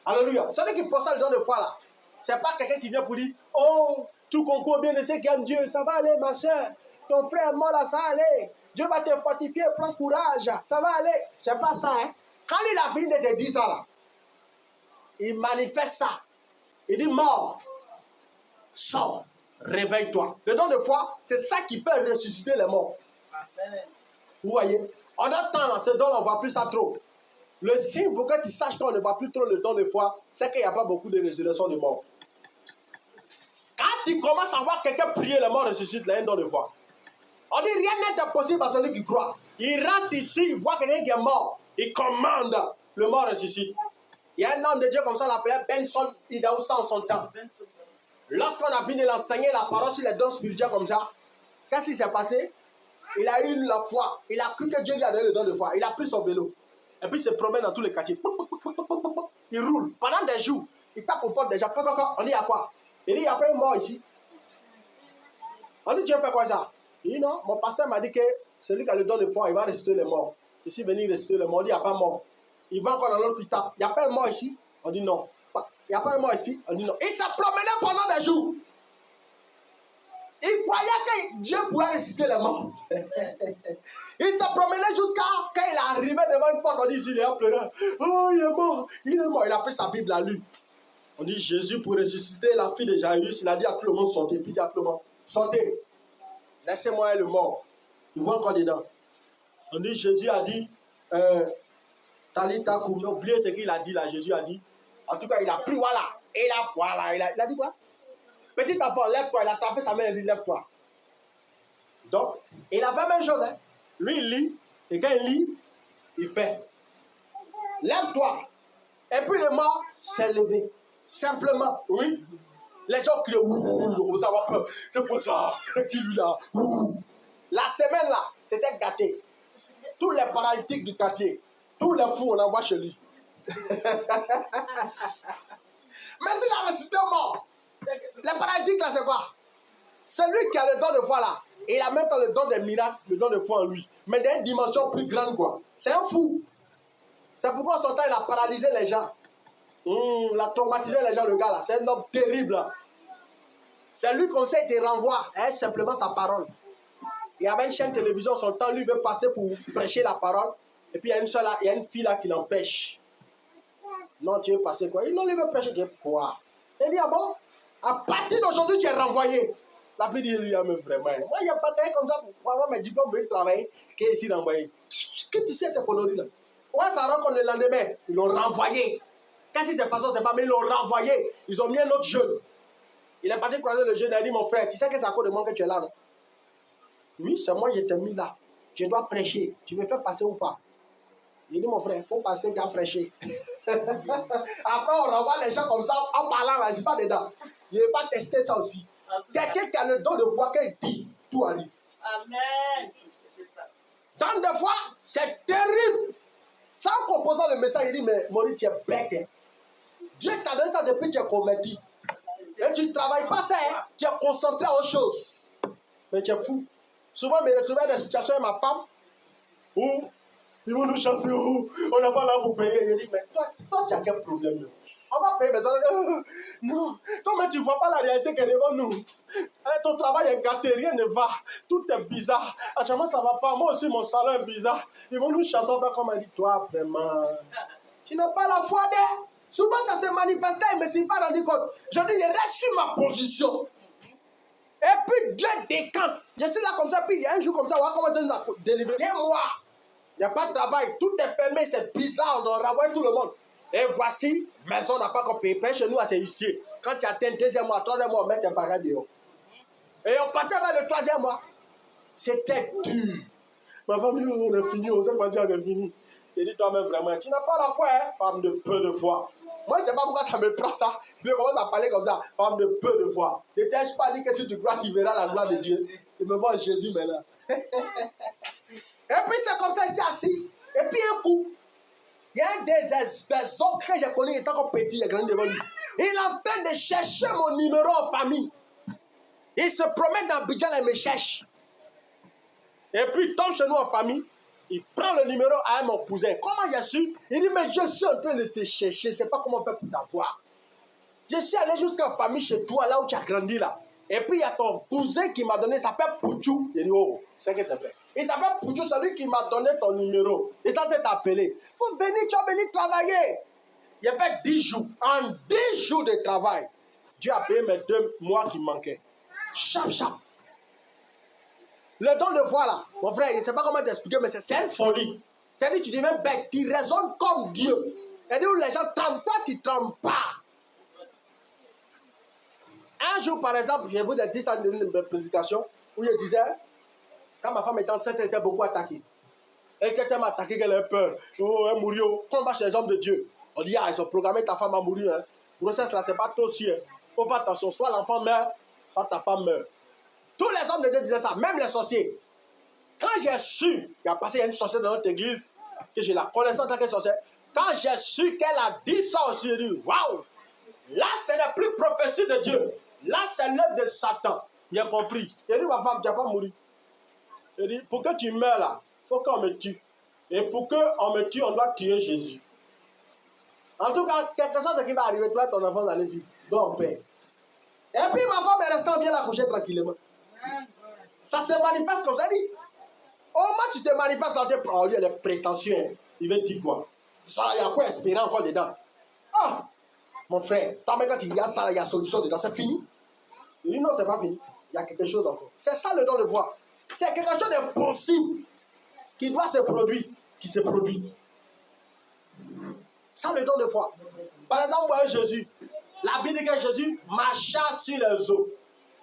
Alléluia. Celui qui possède le don de foi là, ce n'est pas quelqu'un qui vient pour dire, oh, tout concourt bien de ceux qui aiment Dieu. Ça va aller, ma soeur. Ton frère est mort là, ça va aller. Dieu va te fortifier, prends courage. Ça va aller. Ce n'est pas ça, hein. Quand il a fini de te dire ça là, il manifeste ça. Il dit, mort, sors, réveille-toi. Le don de foi, c'est ça qui peut ressusciter les morts. Amen. Vous voyez, en attendant, ce don, on ne voit plus ça trop. Le signe pour que tu saches qu'on ne voit plus trop le don de foi, c'est qu'il n'y a pas beaucoup de résurrection de morts. Quand tu commences à voir quelqu'un prier, les morts ressuscitent, il y a un don de foi. On dit rien n'est impossible à celui qui croit. Il rentre ici, il voit quelqu'un qui est mort, il commande, le mort ressuscite. Il y a un homme de Dieu comme ça, on l'appelait Benson Idaoussa en son temps. Lorsqu'on a fini d'enseigner la parole sur les dons spirituels comme ça, qu'est-ce qui s'est passé? Il a eu la foi. Il a cru que Dieu lui a donné le don de foi. Il a pris son vélo. Et puis il se promène dans tous les quartiers. Il roule. Pendant des jours, il tape aux portes des gens. On dit, il y a quoi? Il dit, il n'y a pas un mort ici. On dit, tu as fait quoi ça? Il dit, non, mon pasteur m'a dit que celui qui a le don de foi, il va ressusciter les morts. Ici, venir ressusciter les morts. On dit, il n'y a pas mort. Il va encore dans l'autre, il tape. Il n'y a pas un mort ici. On dit, non. Il n'y a pas un mort ici. On dit, non. Il s'est promené pendant des jours. Il croyait que Dieu pouvait ressusciter les morts. Il se promenait jusqu'à quand il est arrivé devant une porte. On dit ici, il est en pleurant. Oh, il est mort, il est mort. Il a pris sa Bible à lui. On dit Jésus pour ressusciter la fille de Jairus. Il a dit à tout le monde sortez. Puis il dit à tout le monde sortez. Laissez-moi le mort. Il voit encore dedans. On dit Jésus a dit Talita Koum. Oubliez ce qu'il a dit là. Jésus a dit. En tout cas, il a pris voilà. Et là, voilà. Il a dit quoi? Petit enfant, lève-toi. Il a tapé sa main et il a dit lève-toi. Donc, il a fait la même chose. Hein. Lui, il lit. Et quand il lit, il fait. Lève-toi. Et puis le mort s'est levé. Simplement. Oui. Les gens crient. Ouh, ça va peur. C'est pour ça. C'est qui lui là? Ouh. La semaine là, c'était gâté. Tous les paralytiques du quartier, tous les fous, on envoie chez lui. Mais s'il a ressuscité mort, les paralytiques là, c'est quoi? Celui qui a le don de foi là, il a même pas le don des miracles, le don de foi en lui. Mais dans une dimension plus grande quoi. C'est un fou. C'est pourquoi son temps il a paralysé les gens. Il a traumatisé les gens, le gars là. C'est un homme terrible là. C'est lui qu'on sait, il te renvoie. Simplement sa parole. Il y avait une chaîne de télévision, son temps, lui veut passer pour prêcher la parole. Et puis il y a une fille là qui l'empêche. Non, tu veux passer quoi? Non, lui veut prêcher. Quoi? Il dit, ah bon? À partir d'aujourd'hui, tu es renvoyé. La fille dit, lui, mais vraiment. Moi, il n'y a pas de comme ça pour avoir mes diplômes, pour travailler, qui est ici renvoyé. Qu'est-ce que tu sais, tes conneries là? Ouais, ça rencontre le lendemain. Ils l'ont renvoyé. Qu'est-ce qui s'est passé? C'est pas, mais ils l'ont renvoyé. Ils ont mis un autre jeune. Il est parti croiser le jeune. Il a dit, mon frère, tu sais que c'est à cause de moi que tu es là, non? Oui, c'est moi, je t'ai mis là. Je dois prêcher. Tu me fais passer ou pas? Il dit, mon frère, il faut passer qu'à prêcher. Après, on renvoie les gens comme ça en parlant là, je ne suis pas dedans. Je ne vais pas tester ça aussi. Quelqu'un qui a le don de foi, qu'il dit, tout arrive. Amen. Tant de fois, c'est terrible. Ça, en composant le message, il dit, mais Maurice, tu es bête. Hein. Dieu t'a donné ça depuis que tu es converti. Et tu ne travailles pas ça, hein. Tu es concentré à autre chose. Mais tu es fou. Souvent, je me retrouve dans des situations avec ma femme où ils vont nous chasser, on n'a pas là pour payer. Je dis, mais toi tu as quel problème? On va payer, mais ça, non, toi, mais tu ne vois pas la réalité qui est devant nous. Ton travail est gâté, rien ne va. Tout est bizarre. À chaque fois, ça ne va pas. Moi aussi, mon salaire est bizarre. Ils vont nous chasser, comme elle dit, toi, vraiment. Tu n'as pas la foi d'elle. Souvent, ça se manifestait, il ne me suis pas rendu compte. Je dis, je reste sur ma position. Et puis Dieu décante. Je suis là comme ça, puis il y a un jour comme ça, on va comment Dieu nous a délivré. Et moi, il n'y a pas de travail, tout est fermé, c'est bizarre, on renvoie tout le monde. Et voici, maison n'a pas encore payé. Chez nous, c'est ici. Quand tu atteins le deuxième mois, troisième mois, on met tes parents dehors. Et on partait vers le troisième mois. C'était dur. Ma famille, on est fini, on sait pas dire, on est fini. J'ai dit, toi-même, vraiment, tu n'as pas la foi, hein? Femme de peu de foi. Moi, je ne sais pas pourquoi ça me prend ça. Je commence à parler comme ça. Femme de peu de foi. Ne t'ai-je pas dit que si tu crois, tu verras la gloire de Dieu. Je me vois Jésus maintenant. Et puis, c'est comme ça, il s'est assis. Et puis, un coup, il y a des hommes que j'ai connus, étant encore petit, il est grandi devant lui. Il est en train de chercher mon numéro en famille. Il se promène dans Abidjan et me cherche. Et puis, il tombe chez nous en famille. Il prend le numéro à mon cousin. Comment j'ai su? Il dit, mais je suis en train de te chercher. Je ne sais pas comment faire pour t'avoir. Je suis allé jusqu'en famille chez toi, là où tu as grandi là. Et puis il y a ton cousin qui m'a donné, il s'appelle Pouchou. Il dit, oh, c'est que c'est vrai. Il s'appelle Pouchou, c'est lui qui m'a donné ton numéro. Il s'est appelé. Il faut venir, tu vas venir travailler. Il a fait 10 jours. En 10 jours de travail, Dieu a payé mes 2 mois qui manquaient. Chap, chap. Le don de foi là, mon frère, je ne sais pas comment t'expliquer, mais c'est une folie. C'est-à-dire tu dis même bête, tu raisonnes comme Dieu. C'est-à-dire où les gens tremblent, toi tu ne trembles pas. Un jour, par exemple, j'ai vu des 10 ans de prédication où je disais, quand ma femme était enceinte, elle était beaucoup attaquée. Elle était tellement attaquée qu'elle avait peur. Oh, elle mourit. Quand on va chez les hommes de Dieu, on dit, ah, ils ont programmé ta femme à mourir. Hein. Grossesse là, c'est pas trop sûr. faut faire attention, soit l'enfant meurt, soit ta femme meurt. Tous les hommes de Dieu disaient ça, même les sorciers. Quand j'ai su, il y a une sorcière dans notre église, que je la connaissais en tant que sorcière, quand j'ai su qu'elle a dit ça aussi, j'ai dit, waouh, là, ce n'est plus prophétie de Dieu. Là, c'est l'œuvre de Satan. J'ai compris. J'ai dit, ma femme, tu n'as pas mouru. J'ai dit, pour que tu meurs là, il faut qu'on me tue. Et pour qu'on me tue, on doit tuer Jésus. En tout cas, quelque chose qui va arriver, toi, ton enfant, va aller vivre. Donc, on paie. Et puis, ma femme est restée bien la coucher tranquillement. Ça se manifeste comme ça. Dit, au moins, tu te manifestes dans tes paroles, lui, elle est prétentieux. Il veut dire quoi? Ça, il y a quoi espérer encore dedans? Ah, mon frère, toi, mais quand il y a ça, il y a solution dedans, c'est fini. Il dit non, c'est pas fini. Il y a quelque chose encore. C'est ça le don de voir. C'est quelque chose de possible qui doit se produire, qui se produit. Ça le don de foi. Par exemple, vous voyez Jésus. La Bible dit que Jésus marcha sur les eaux.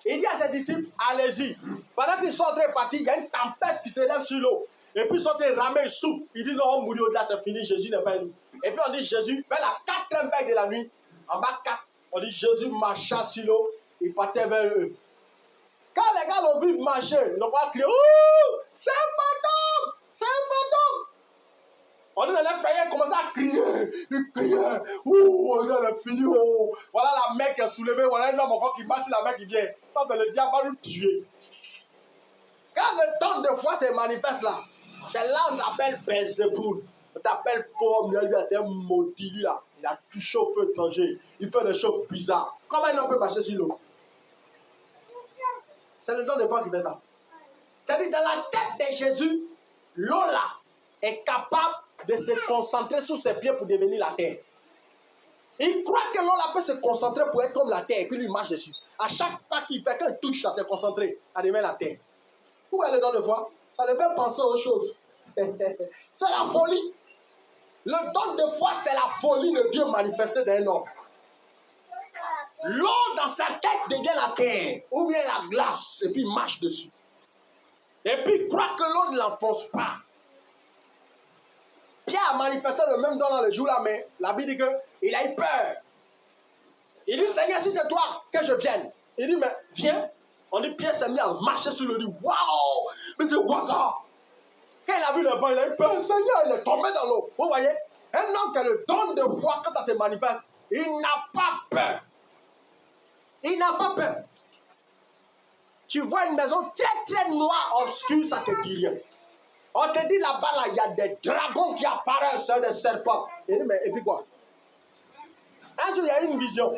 Il dit à ses disciples, allez-y. Pendant qu'ils sont en train de partir, il y a une tempête qui s'élève sur l'eau. Et puis ils sont en train de ramer sous. Il dit non, on mourit au-delà, c'est fini, Jésus n'est pas nous. Et puis on dit Jésus, vers la 4e veille de la nuit, en bas 4, on dit Jésus marcha sur l'eau, il partait vers eux. Quand les gars l'ont vu marcher, ils n'ont pas crié, ouh, c'est un fantôme, c'est un fantôme. On dit les frères commençaient à crier, ils criaient, ouh, on est fini, oh. Voilà la mère qui est soulevée, voilà un homme encore qui marche sur la mère qui vient. Ça, c'est le diable va nous tuer. Quand le don de foi se manifeste là, c'est là on appelle Belzéboul. On t'appelle forme, lui, c'est un maudit, lui là. Il a touché au feu étranger. Il fait des choses bizarres. Comment un homme peut marcher sur l'eau? C'est le don de foi qui fait ça. C'est-à-dire, dans la tête de Jésus, l'eau là est capable de se concentrer sur ses pieds pour devenir la terre. Il croit que l'eau là peut se concentrer pour être comme la terre et puis lui marche dessus. À chaque pas qu'il fait, quand il touche, ça se concentre, à devenir la terre. Où est le don de foi? Ça le fait penser aux choses. C'est la folie. Le don de foi, c'est la folie de Dieu manifestée dans un homme. L'eau dans sa tête devient la terre, ou bien la glace, et puis il marche dessus. Et puis il croit que l'eau ne l'enfonce pas. Pierre a manifesté le même don dans le jour-là, mais la Bible dit qu'il a eu peur. Il dit, Seigneur, si c'est toi, que je vienne. Il dit, mais viens. On dit, Pierre s'est mis à marcher sur le lit. Waouh! Mais c'est quoi ça? Quand il a vu le vent, il a eu peur. Seigneur, il est tombé dans l'eau. Vous voyez? Un homme qui a le don de foi, quand ça se manifeste, il n'a pas peur. Il n'a pas peur. Tu vois une maison très très noire, obscure, ça te dit rien. On te dit là-bas, là, il y a des dragons qui apparaissent, c'est des serpents. Il dit, mais et puis quoi? Un jour, il y a une vision.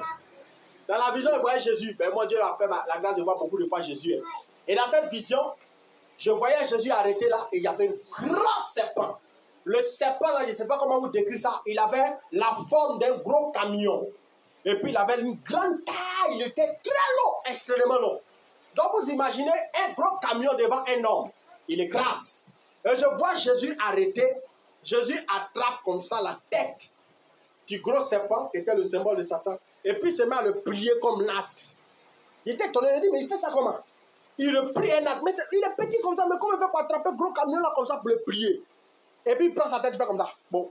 Dans la vision, il voyait Jésus. Ben, moi, Dieu a fait la grâce de voir beaucoup de fois Jésus. Et dans cette vision, je voyais Jésus arrêté là et il y avait un grand serpent. Le serpent là, je ne sais pas comment vous décrire ça, il avait la forme d'un gros camion. Et puis il avait une grande taille, il était très long, extrêmement long. Donc vous imaginez un gros camion devant un homme, il écrase. Et je vois Jésus arrêté, Jésus attrape comme ça la tête du gros serpent qui était le symbole de Satan. Et puis il se met à le plier comme l'acte. Il était étonné, il dit, mais il fait ça comment? Il le plie un acte, mais il est petit comme ça, mais comment il fait pour attraper un gros camion là comme ça pour le plier? Et puis il prend sa tête, il fait comme ça. Bon.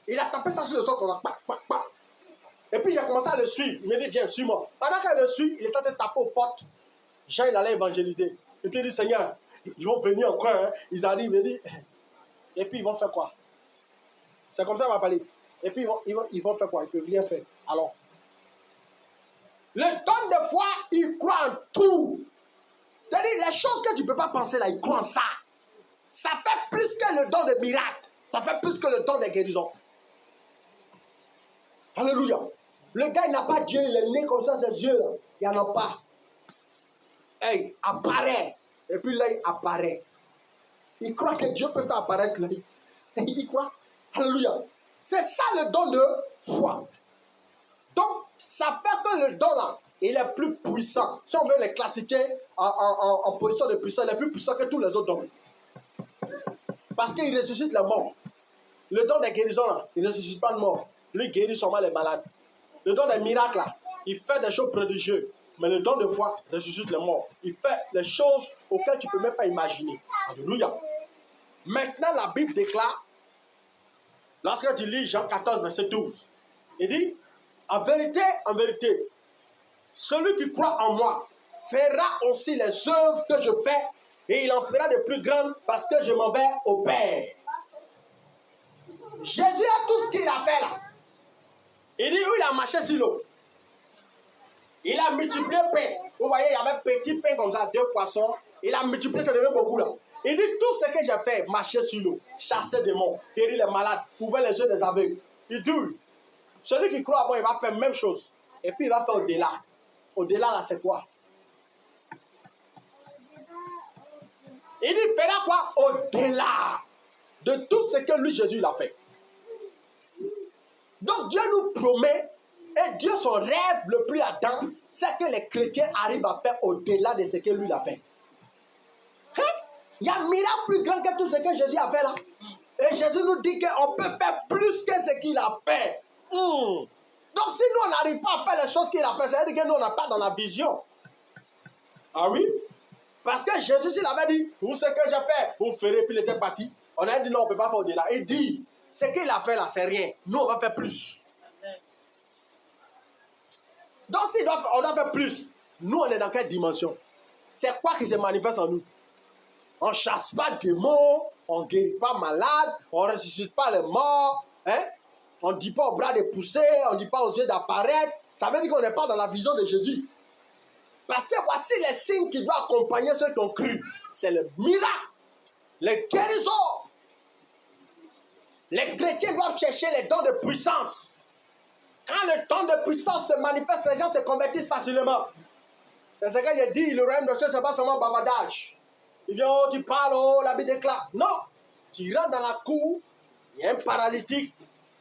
Il a tapé ça sur le sol comme ça. Et puis j'ai commencé à le suivre. Il me dit, viens, suis-moi. Pendant qu'il le suit, il est en train de taper aux portes. Jean, il allait évangéliser. Et puis il dit, Seigneur, ils vont venir encore. Hein. Ils arrivent, il dit. Et puis ils vont faire quoi? C'est comme ça qu'on va parler. Et puis ils vont faire quoi? Ils ne peuvent rien faire. Alors, le don de foi, il croit en tout. C'est-à-dire, les choses que tu ne peux pas penser là, il croit en ça. Ça fait plus que le don de miracle. Ça fait plus que le don de guérison. Alléluia. Le gars, il n'a pas Dieu, il est né comme ça, ses yeux là. Il n'y en a pas. Hey, apparaît. Et puis là, il apparaît. Il croit que Dieu peut faire apparaître là. Et il y croit. Alléluia. C'est ça le don de foi. Donc, ça fait que le don là, il est plus puissant. Si on veut les classifier en position de puissance, il est plus puissant que tous les autres dons. Parce qu'il ressuscite les morts. Le don des guérisons là, il ne ressuscite pas de mort. Lui guérit seulement les malades. Le don des miracles là, il fait des choses prodigieuses. Mais le don de foi ressuscite les morts. Il fait des choses auxquelles tu ne peux même pas imaginer. Alléluia. Maintenant, la Bible déclare, lorsque tu lis Jean 14, verset 12, il dit, en vérité, celui qui croit en moi fera aussi les œuvres que je fais et il en fera de plus grandes parce que je m'en vais au Père. Jésus a tout ce qu'il a fait là. Il dit où il a marché sur l'eau. Il a multiplié pain. Vous voyez, il y avait petit pain comme ça, 2 poissons. Il a multiplié, ça devient beaucoup là. Il dit tout ce que j'ai fait, marcher sur l'eau, chasser des démons, guérir les malades, ouvrir les yeux des aveugles. Il dit, celui qui croit à moi, il va faire la même chose. Et puis il va faire au-delà. Au-delà là, c'est quoi? Il dit, il fera quoi? Au-delà de tout ce que lui, Jésus, l'a fait. Donc Dieu nous promet, et Dieu, son rêve le plus ardent, c'est que les chrétiens arrivent à faire au-delà de ce que lui a fait. Hein? Il y a un miracle plus grand que tout ce que Jésus a fait là. Et Jésus nous dit qu'on peut faire plus que ce qu'il a fait. Donc si nous, on n'arrive pas à faire les choses qu'il a fait, ça veut dire que nous, on n'a pas dans la vision. Ah oui? Parce que Jésus, s'il avait dit, tout ce que j'ai fait, vous ferez, puis il était parti. On a dit non, on ne peut pas faire au-delà. Il dit, ce qu'il a fait là, c'est rien. Nous, on va faire plus. Donc, si on doit faire plus, nous, on est dans quelle dimension? C'est quoi qui se manifeste en nous? On ne chasse pas de démons, on ne guérit pas malade, on ne ressuscite pas les morts, hein? On ne dit pas aux bras de pousser, on ne dit pas aux yeux d'apparaître. Ça veut dire qu'on n'est pas dans la vision de Jésus. Parce que voici les signes qui doivent accompagner ceux qui ont cru. C'est le miracle, les guérisons. Les chrétiens doivent chercher les dons de puissance. Quand le don de puissance se manifeste, les gens se convertissent facilement. C'est ce que j'ai dit, le royaume de Dieu, ce n'est pas seulement bavardage. Il vient, oh, tu parles, oh, la Bible déclare. Non, tu rentres dans la cour, il y a un paralytique.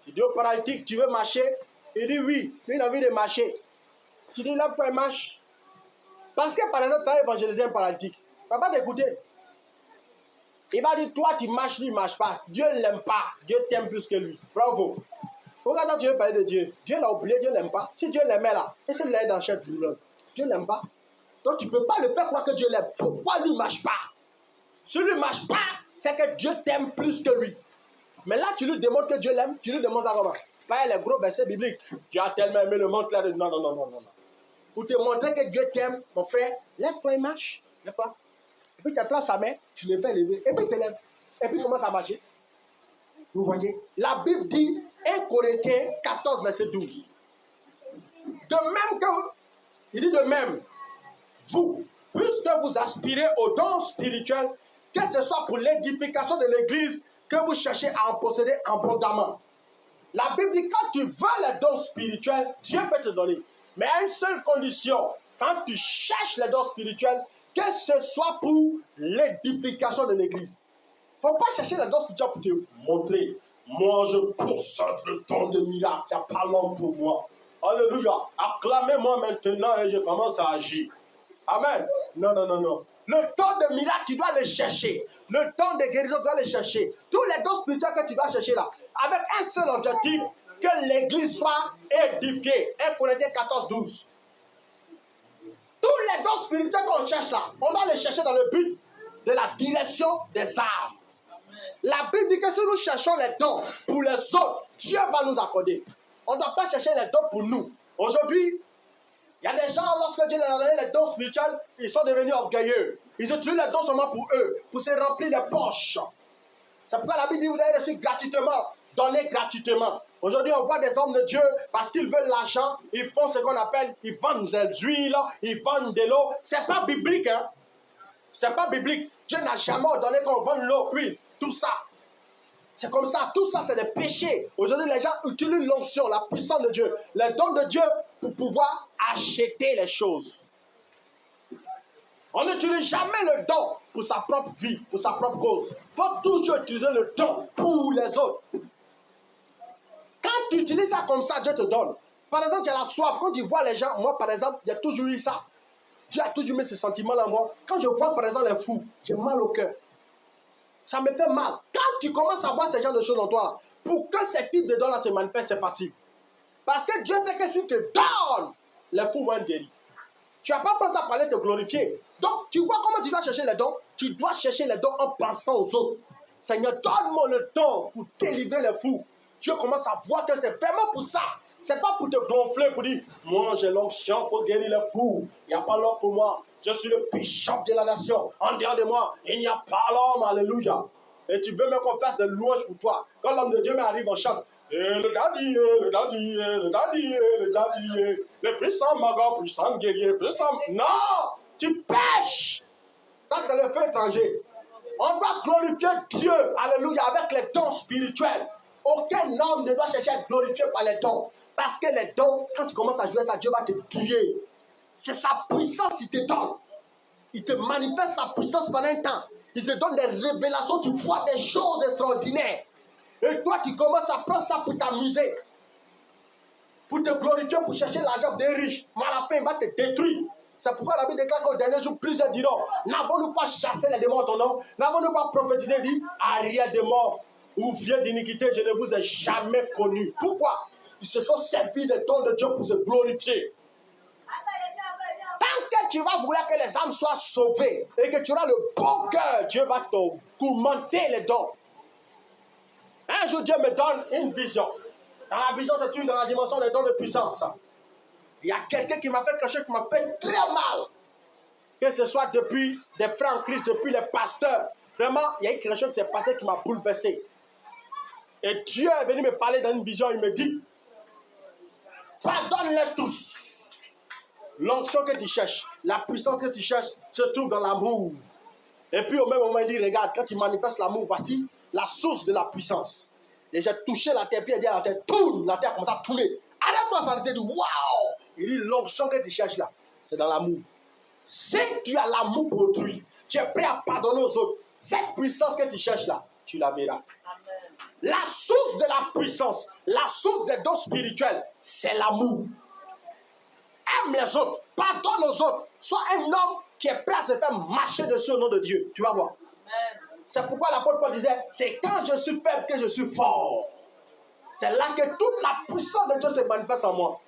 Tu dis au paralytique, tu veux marcher? Il dit oui, il a envie de marcher. Tu dis, là, il marche. Parce que, par exemple, tu as évangélisé un paralytique. Il ne va pas t'écouter. Il va dire, toi, tu marches, lui, il ne marche pas. Dieu ne l'aime pas. Dieu t'aime plus que lui. Bravo. Pourquoi tu veux parler de Dieu? Dieu l'a oublié, Dieu ne l'aime pas. Si Dieu l'aimait là, et s'il l'aide dans chaque douleur, Dieu ne l'aime pas. Donc, tu ne peux pas le faire croire que Dieu l'aime. Pourquoi lui ne marche pas? Si lui ne marche pas, c'est que Dieu t'aime plus que lui. Mais là, tu lui démontres que Dieu l'aime, tu lui demandes ça comment? Pas les gros versets bibliques. Dieu a tellement aimé le monde là. Non, non, non, non, non. Pour te montrer que Dieu t'aime, mon frère, lève-toi et marche. Lève-toi. Et puis tu attrapes sa main, tu le fais lever, et puis il se lève. Et puis il commence à marcher. Vous voyez? La Bible dit, 1 Corinthiens 14, verset 12. De même que, il dit de même, vous, puisque vous aspirez aux dons spirituels, que ce soit pour l'édification de l'Église, que vous cherchez à en posséder abondamment. La Bible dit, quand tu veux les dons spirituels, Dieu peut te donner. Mais à une seule condition, quand tu cherches les dons spirituels, que ce soit pour l'édification de l'Église. Il ne faut pas chercher les dons spirituels pour te montrer. Moi, je possède le don de miracle. Il n'y a pas l'homme pour moi. Alléluia. Acclamez-moi maintenant et je commence à agir. Amen. Non, non, non, non. Le don de miracle, tu dois le chercher. Le don de guérison, tu dois le chercher. Tous les dons spirituels que tu dois chercher là, avec un seul objectif, que l'Église soit édifiée. 1 Corinthiens 14, 12. Tous les dons spirituels qu'on cherche là, on doit les chercher dans le but de la direction des âmes. La Bible dit que si nous cherchons les dons pour les autres, Dieu va nous accorder. On ne doit pas chercher les dons pour nous. Aujourd'hui, il y a des gens, lorsque Dieu leur a donné les dons spirituels, ils sont devenus orgueilleux. Ils utilisent les dons seulement pour eux, pour se remplir les poches. C'est pourquoi la Bible dit, vous avez reçu gratuitement, donnez gratuitement. Aujourd'hui, on voit des hommes de Dieu, parce qu'ils veulent l'argent, ils font ce qu'on appelle, ils vendent des huiles, ils vendent de l'eau. C'est pas biblique, hein. C'est pas biblique. Dieu n'a jamais ordonné qu'on vende l'eau, l'huile, tout ça. C'est comme ça, tout ça c'est des péchés. Aujourd'hui, les gens utilisent l'onction, la puissance de Dieu, les dons de Dieu pour pouvoir acheter les choses. On n'utilise jamais le don pour sa propre vie, pour sa propre cause. Il faut toujours utiliser le don pour les autres. Quand tu utilises ça comme ça, Dieu te donne. Par exemple, tu as la soif. Quand tu vois les gens, moi par exemple, j'ai toujours eu ça. Dieu a toujours mis ce sentiment-là en moi. Quand je vois par exemple les fous, j'ai mal au cœur. Ça me fait mal. Quand tu commences à voir ce genre de choses en toi, pour que ce type de dons-là se manifeste, c'est facile. Parce que Dieu sait que si tu te donnes, les fous vont être guéris. Tu n'as pas pensé à parler de te glorifier. Donc, tu vois comment tu dois chercher les dons? Tu dois chercher les dons en pensant aux autres. Seigneur, donne-moi le don pour délivrer les fous. Dieu commence à voir que c'est vraiment pour ça Ce n'est pas pour te gonfler, pour dire, moi j'ai l'onction pour guérir les fous. Il n'y a pas l'homme pour moi. Je suis le bishop de la nation. En dehors de moi, il n'y a pas l'homme. Alléluia. Et tu veux même qu'on fasse des louanges pour toi. Quand l'homme de Dieu m'arrive, on chante. Et le daddy, le daddy, le daddy, le daddy, le puissant magot, puissant guerrier, puissant. Non, tu pêches. Ça, c'est le feu étranger. On doit glorifier Dieu, alléluia, avec les dons spirituels. Aucun homme ne doit chercher à être glorifié par les dons. Parce que les dons, quand tu commences à jouer ça, Dieu va te tuer. C'est sa puissance qu'il te donne. Il te manifeste sa puissance pendant un temps. Il te donne des révélations, tu vois des choses extraordinaires. Et toi, tu commences à prendre ça pour t'amuser. Pour te glorifier, pour chercher l'argent des riches. Mais à la fin, il va te détruire. C'est pourquoi la Bible déclare qu'au dernier jour, plusieurs diront, n'avons-nous pas chassé les démons en ton nom? N'avons-nous pas prophétisé, dit, arrière de mort, ou vieux d'iniquité, je ne vous ai jamais connu. Pourquoi? Ils se sont servis des dons de Dieu pour se glorifier. Tant que tu vas vouloir que les âmes soient sauvées et que tu auras le bon cœur, Dieu va t'augmenter les dons. Un jour, Dieu me donne une vision. Dans la vision, c'est une dans la dimension des dons de puissance. Il y a quelqu'un qui m'a fait quelque chose qui m'a fait très mal. Que ce soit depuis des frères en Christ, depuis les pasteurs. Vraiment, il y a quelque chose qui s'est passé qui m'a bouleversé. Et Dieu est venu me parler dans une vision. Il me dit, pardonne-les tous. L'onction que tu cherches, la puissance que tu cherches se trouve dans l'amour. Et puis au même moment, il dit, regarde, quand tu manifestes l'amour, voici la source de la puissance. Et j'ai touché la terre, puis il dit à la terre, tourne, la terre commence à tourner. Arrête-toi, ça te dit, waouh! Il dit, l'onction que tu cherches là, c'est dans l'amour. Si tu as l'amour pour autrui, tu es prêt à pardonner aux autres, cette puissance que tu cherches là, tu la verras. Amen. La source de la puissance, la source des dons spirituels, c'est l'amour. Aime les autres, pardonne aux autres. Sois un homme qui est prêt à se faire marcher dessus au nom de Dieu. Tu vas voir. Amen. C'est pourquoi l'apôtre Paul disait, c'est quand je suis faible que je suis fort. C'est là que toute la puissance de Dieu se manifeste en moi.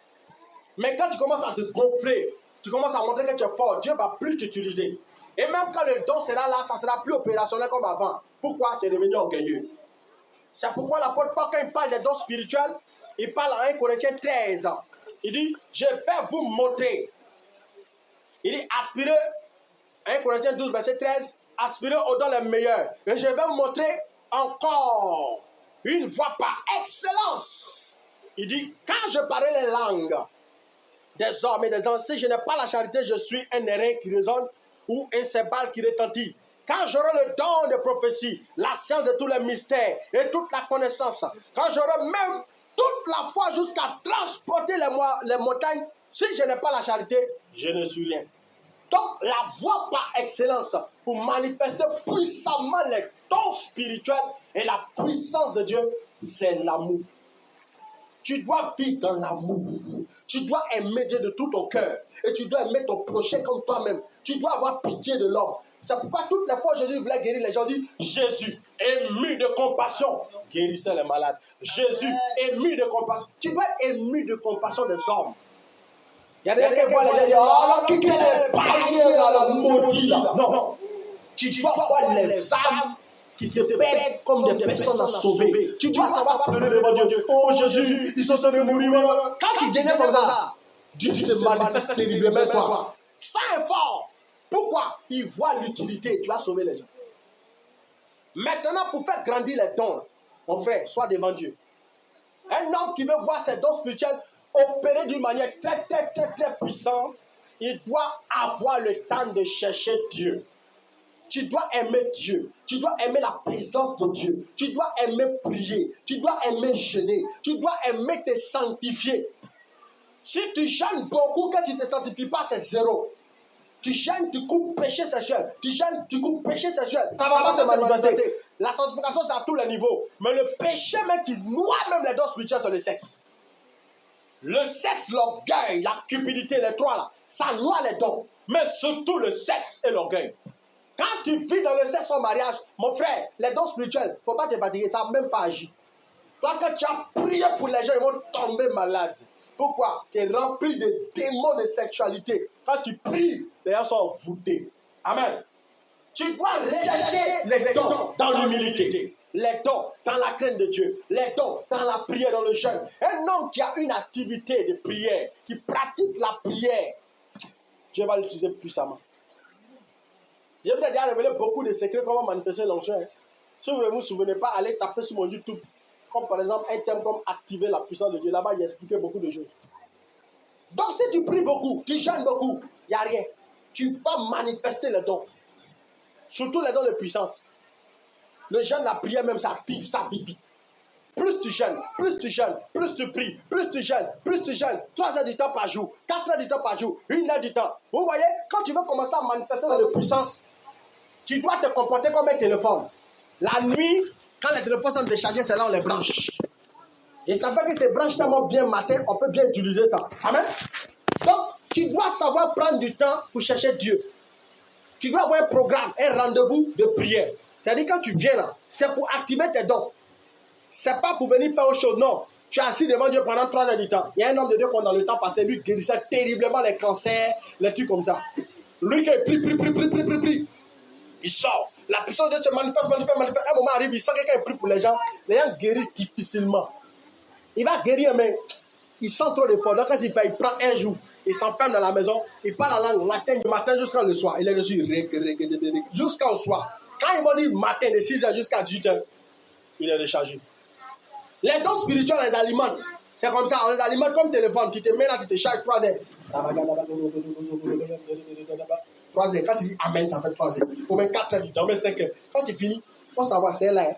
Mais quand tu commences à te gonfler, tu commences à montrer que tu es fort, Dieu ne va plus t'utiliser. Et même quand le don sera là, ça ne sera plus opérationnel comme avant. Pourquoi? Tu es devenu orgueilleux. C'est pourquoi l'apôtre Paul, quand il parle des dons spirituels, il parle à 1 Corinthiens 13. Il dit, je vais vous montrer. Il dit, aspirez, 1 Corinthiens 12, verset 13, aspirez aux dons les meilleurs. Et je vais vous montrer encore une voie par excellence. Il dit, quand je parlais les langues des hommes et des anges, si je n'ai pas la charité, je suis un airain qui résonne ou un cébale qui retentit. Quand j'aurai le don de prophétie, la science de tous les mystères et toute la connaissance, quand j'aurai même toute la foi jusqu'à transporter les montagnes, si je n'ai pas la charité, je ne suis rien. Donc, la voie par excellence pour manifester puissamment les dons spirituels et la puissance de Dieu, c'est l'amour. Tu dois vivre dans l'amour. Tu dois aimer Dieu de tout ton cœur. Et tu dois aimer ton prochain comme toi-même. Tu dois avoir pitié de l'homme. C'est pourquoi toutes les fois Jésus voulait guérir les gens, dit Jésus, ému de compassion, guérissait les malades. Jésus, ému de compassion. Tu dois être ému de compassion des hommes. Il y a des gens qui voient les gens dire, oh, quittez les païens dans la maudit là. Non. Tu dois voir les âmes qui se perdent comme des personnes à sauver. Tu dois savoir pleurer devant Dieu. Oh Jésus, ils sont en train de mourir. Quand tu deviens comme ça, Dieu se manifeste terriblement toi. Sans effort. Pourquoi? Il voit l'utilité. Tu vas sauver les gens. Maintenant, pour faire grandir les dons, mon frère, sois devant Dieu. Un homme qui veut voir ses dons spirituels opérer d'une manière très puissante, il doit avoir le temps de chercher Dieu. Tu dois aimer Dieu. Tu dois aimer la présence de Dieu. Tu dois aimer prier. Tu dois aimer jeûner. Tu dois aimer te sanctifier. Si tu jeûnes beaucoup, que tu ne te sanctifies pas, c'est zéro. Tu jeûnes, tu coupes péché sexuel. Tu jeûnes, tu coupes péché sexuel. Ça va pas se manifester. La sanctification, c'est à tous les niveaux. Mais le péché même qui noie même les dons spirituels, c'est le sexe. Le sexe, l'orgueil, la cupidité, les trois là, ça noie les dons. Mais surtout le sexe et l'orgueil. Quand tu vis dans le sexe en mariage, mon frère, les dons spirituels, il ne faut pas te fatiguer, ça n'a même pas agi. Toi, quand tu as prié pour les gens, ils vont tomber malades. Pourquoi? Tu es rempli de démons de sexualité. Quand tu pries, les gens sont voûtés. Amen. Tu dois rechercher les dons dans l'humilité. les dons dans la crainte de Dieu, les dons dans la prière, dans le jeûne. Un homme qui a une activité de prière, qui pratique la prière, Dieu va l'utiliser puissamment. Je vous ai déjà révélé beaucoup de secrets comment manifester l'onction. Si vous ne vous souvenez pas, allez taper sur mon YouTube, comme par exemple un thème comme activer la puissance de Dieu. Là-bas, il expliqué beaucoup de choses. Donc si tu pries beaucoup, tu jeûnes beaucoup, il n'y a rien. Tu vas manifester les dons. Surtout les dons de puissance. Le jeûne, la prière même, ça active, ça vite. Plus tu jeûnes, plus tu jeûnes, plus tu pries, plus tu jeûnes, plus tu jeûnes. 3 heures du temps par jour, 4 heures du temps par jour, 1 heure du temps. Vous voyez, quand tu veux commencer à manifester dans la puissance, tu dois te comporter comme un téléphone. La nuit, quand les téléphones sont déchargés, c'est là où on les branche. Et ça fait que ces branches tellement bien matin, on peut bien utiliser ça. Amen. Donc, tu dois savoir prendre du temps pour chercher Dieu. Tu dois avoir un programme, un rendez-vous de prière. C'est-à-dire quand tu viens là, c'est pour activer tes dons. C'est pas pour venir faire autre chose, non. Tu es assis devant Dieu pendant 3 heures du temps. Il y a un homme de Dieu qui dans le temps passé, lui guérissait terriblement les cancers, les trucs comme ça. Lui qui prie. Il sort. La puissance de Dieu se manifeste. Un moment arrive, il sent quelqu'un prie pour les gens guérissent difficilement. Il va guérir, mais il sent trop d'efforts. Donc, quand il fait, il prend un jour, il s'enferme dans la maison, il parle la langue du matin jusqu'à le soir. Il est dessus, jusqu'au soir. Quand il va dire matin, de 6h jusqu'à 18h, il est rechargé. Les dons spirituels, on les alimente. C'est comme ça, on les alimente comme téléphone. Tu te mets là, tu te charges 3 heures. 3 heures. Quand tu dis Amen, ça fait 3 heures. Au moins 4 heures du temps, mais 5 heures. Quand tu finis, il faut savoir, c'est là.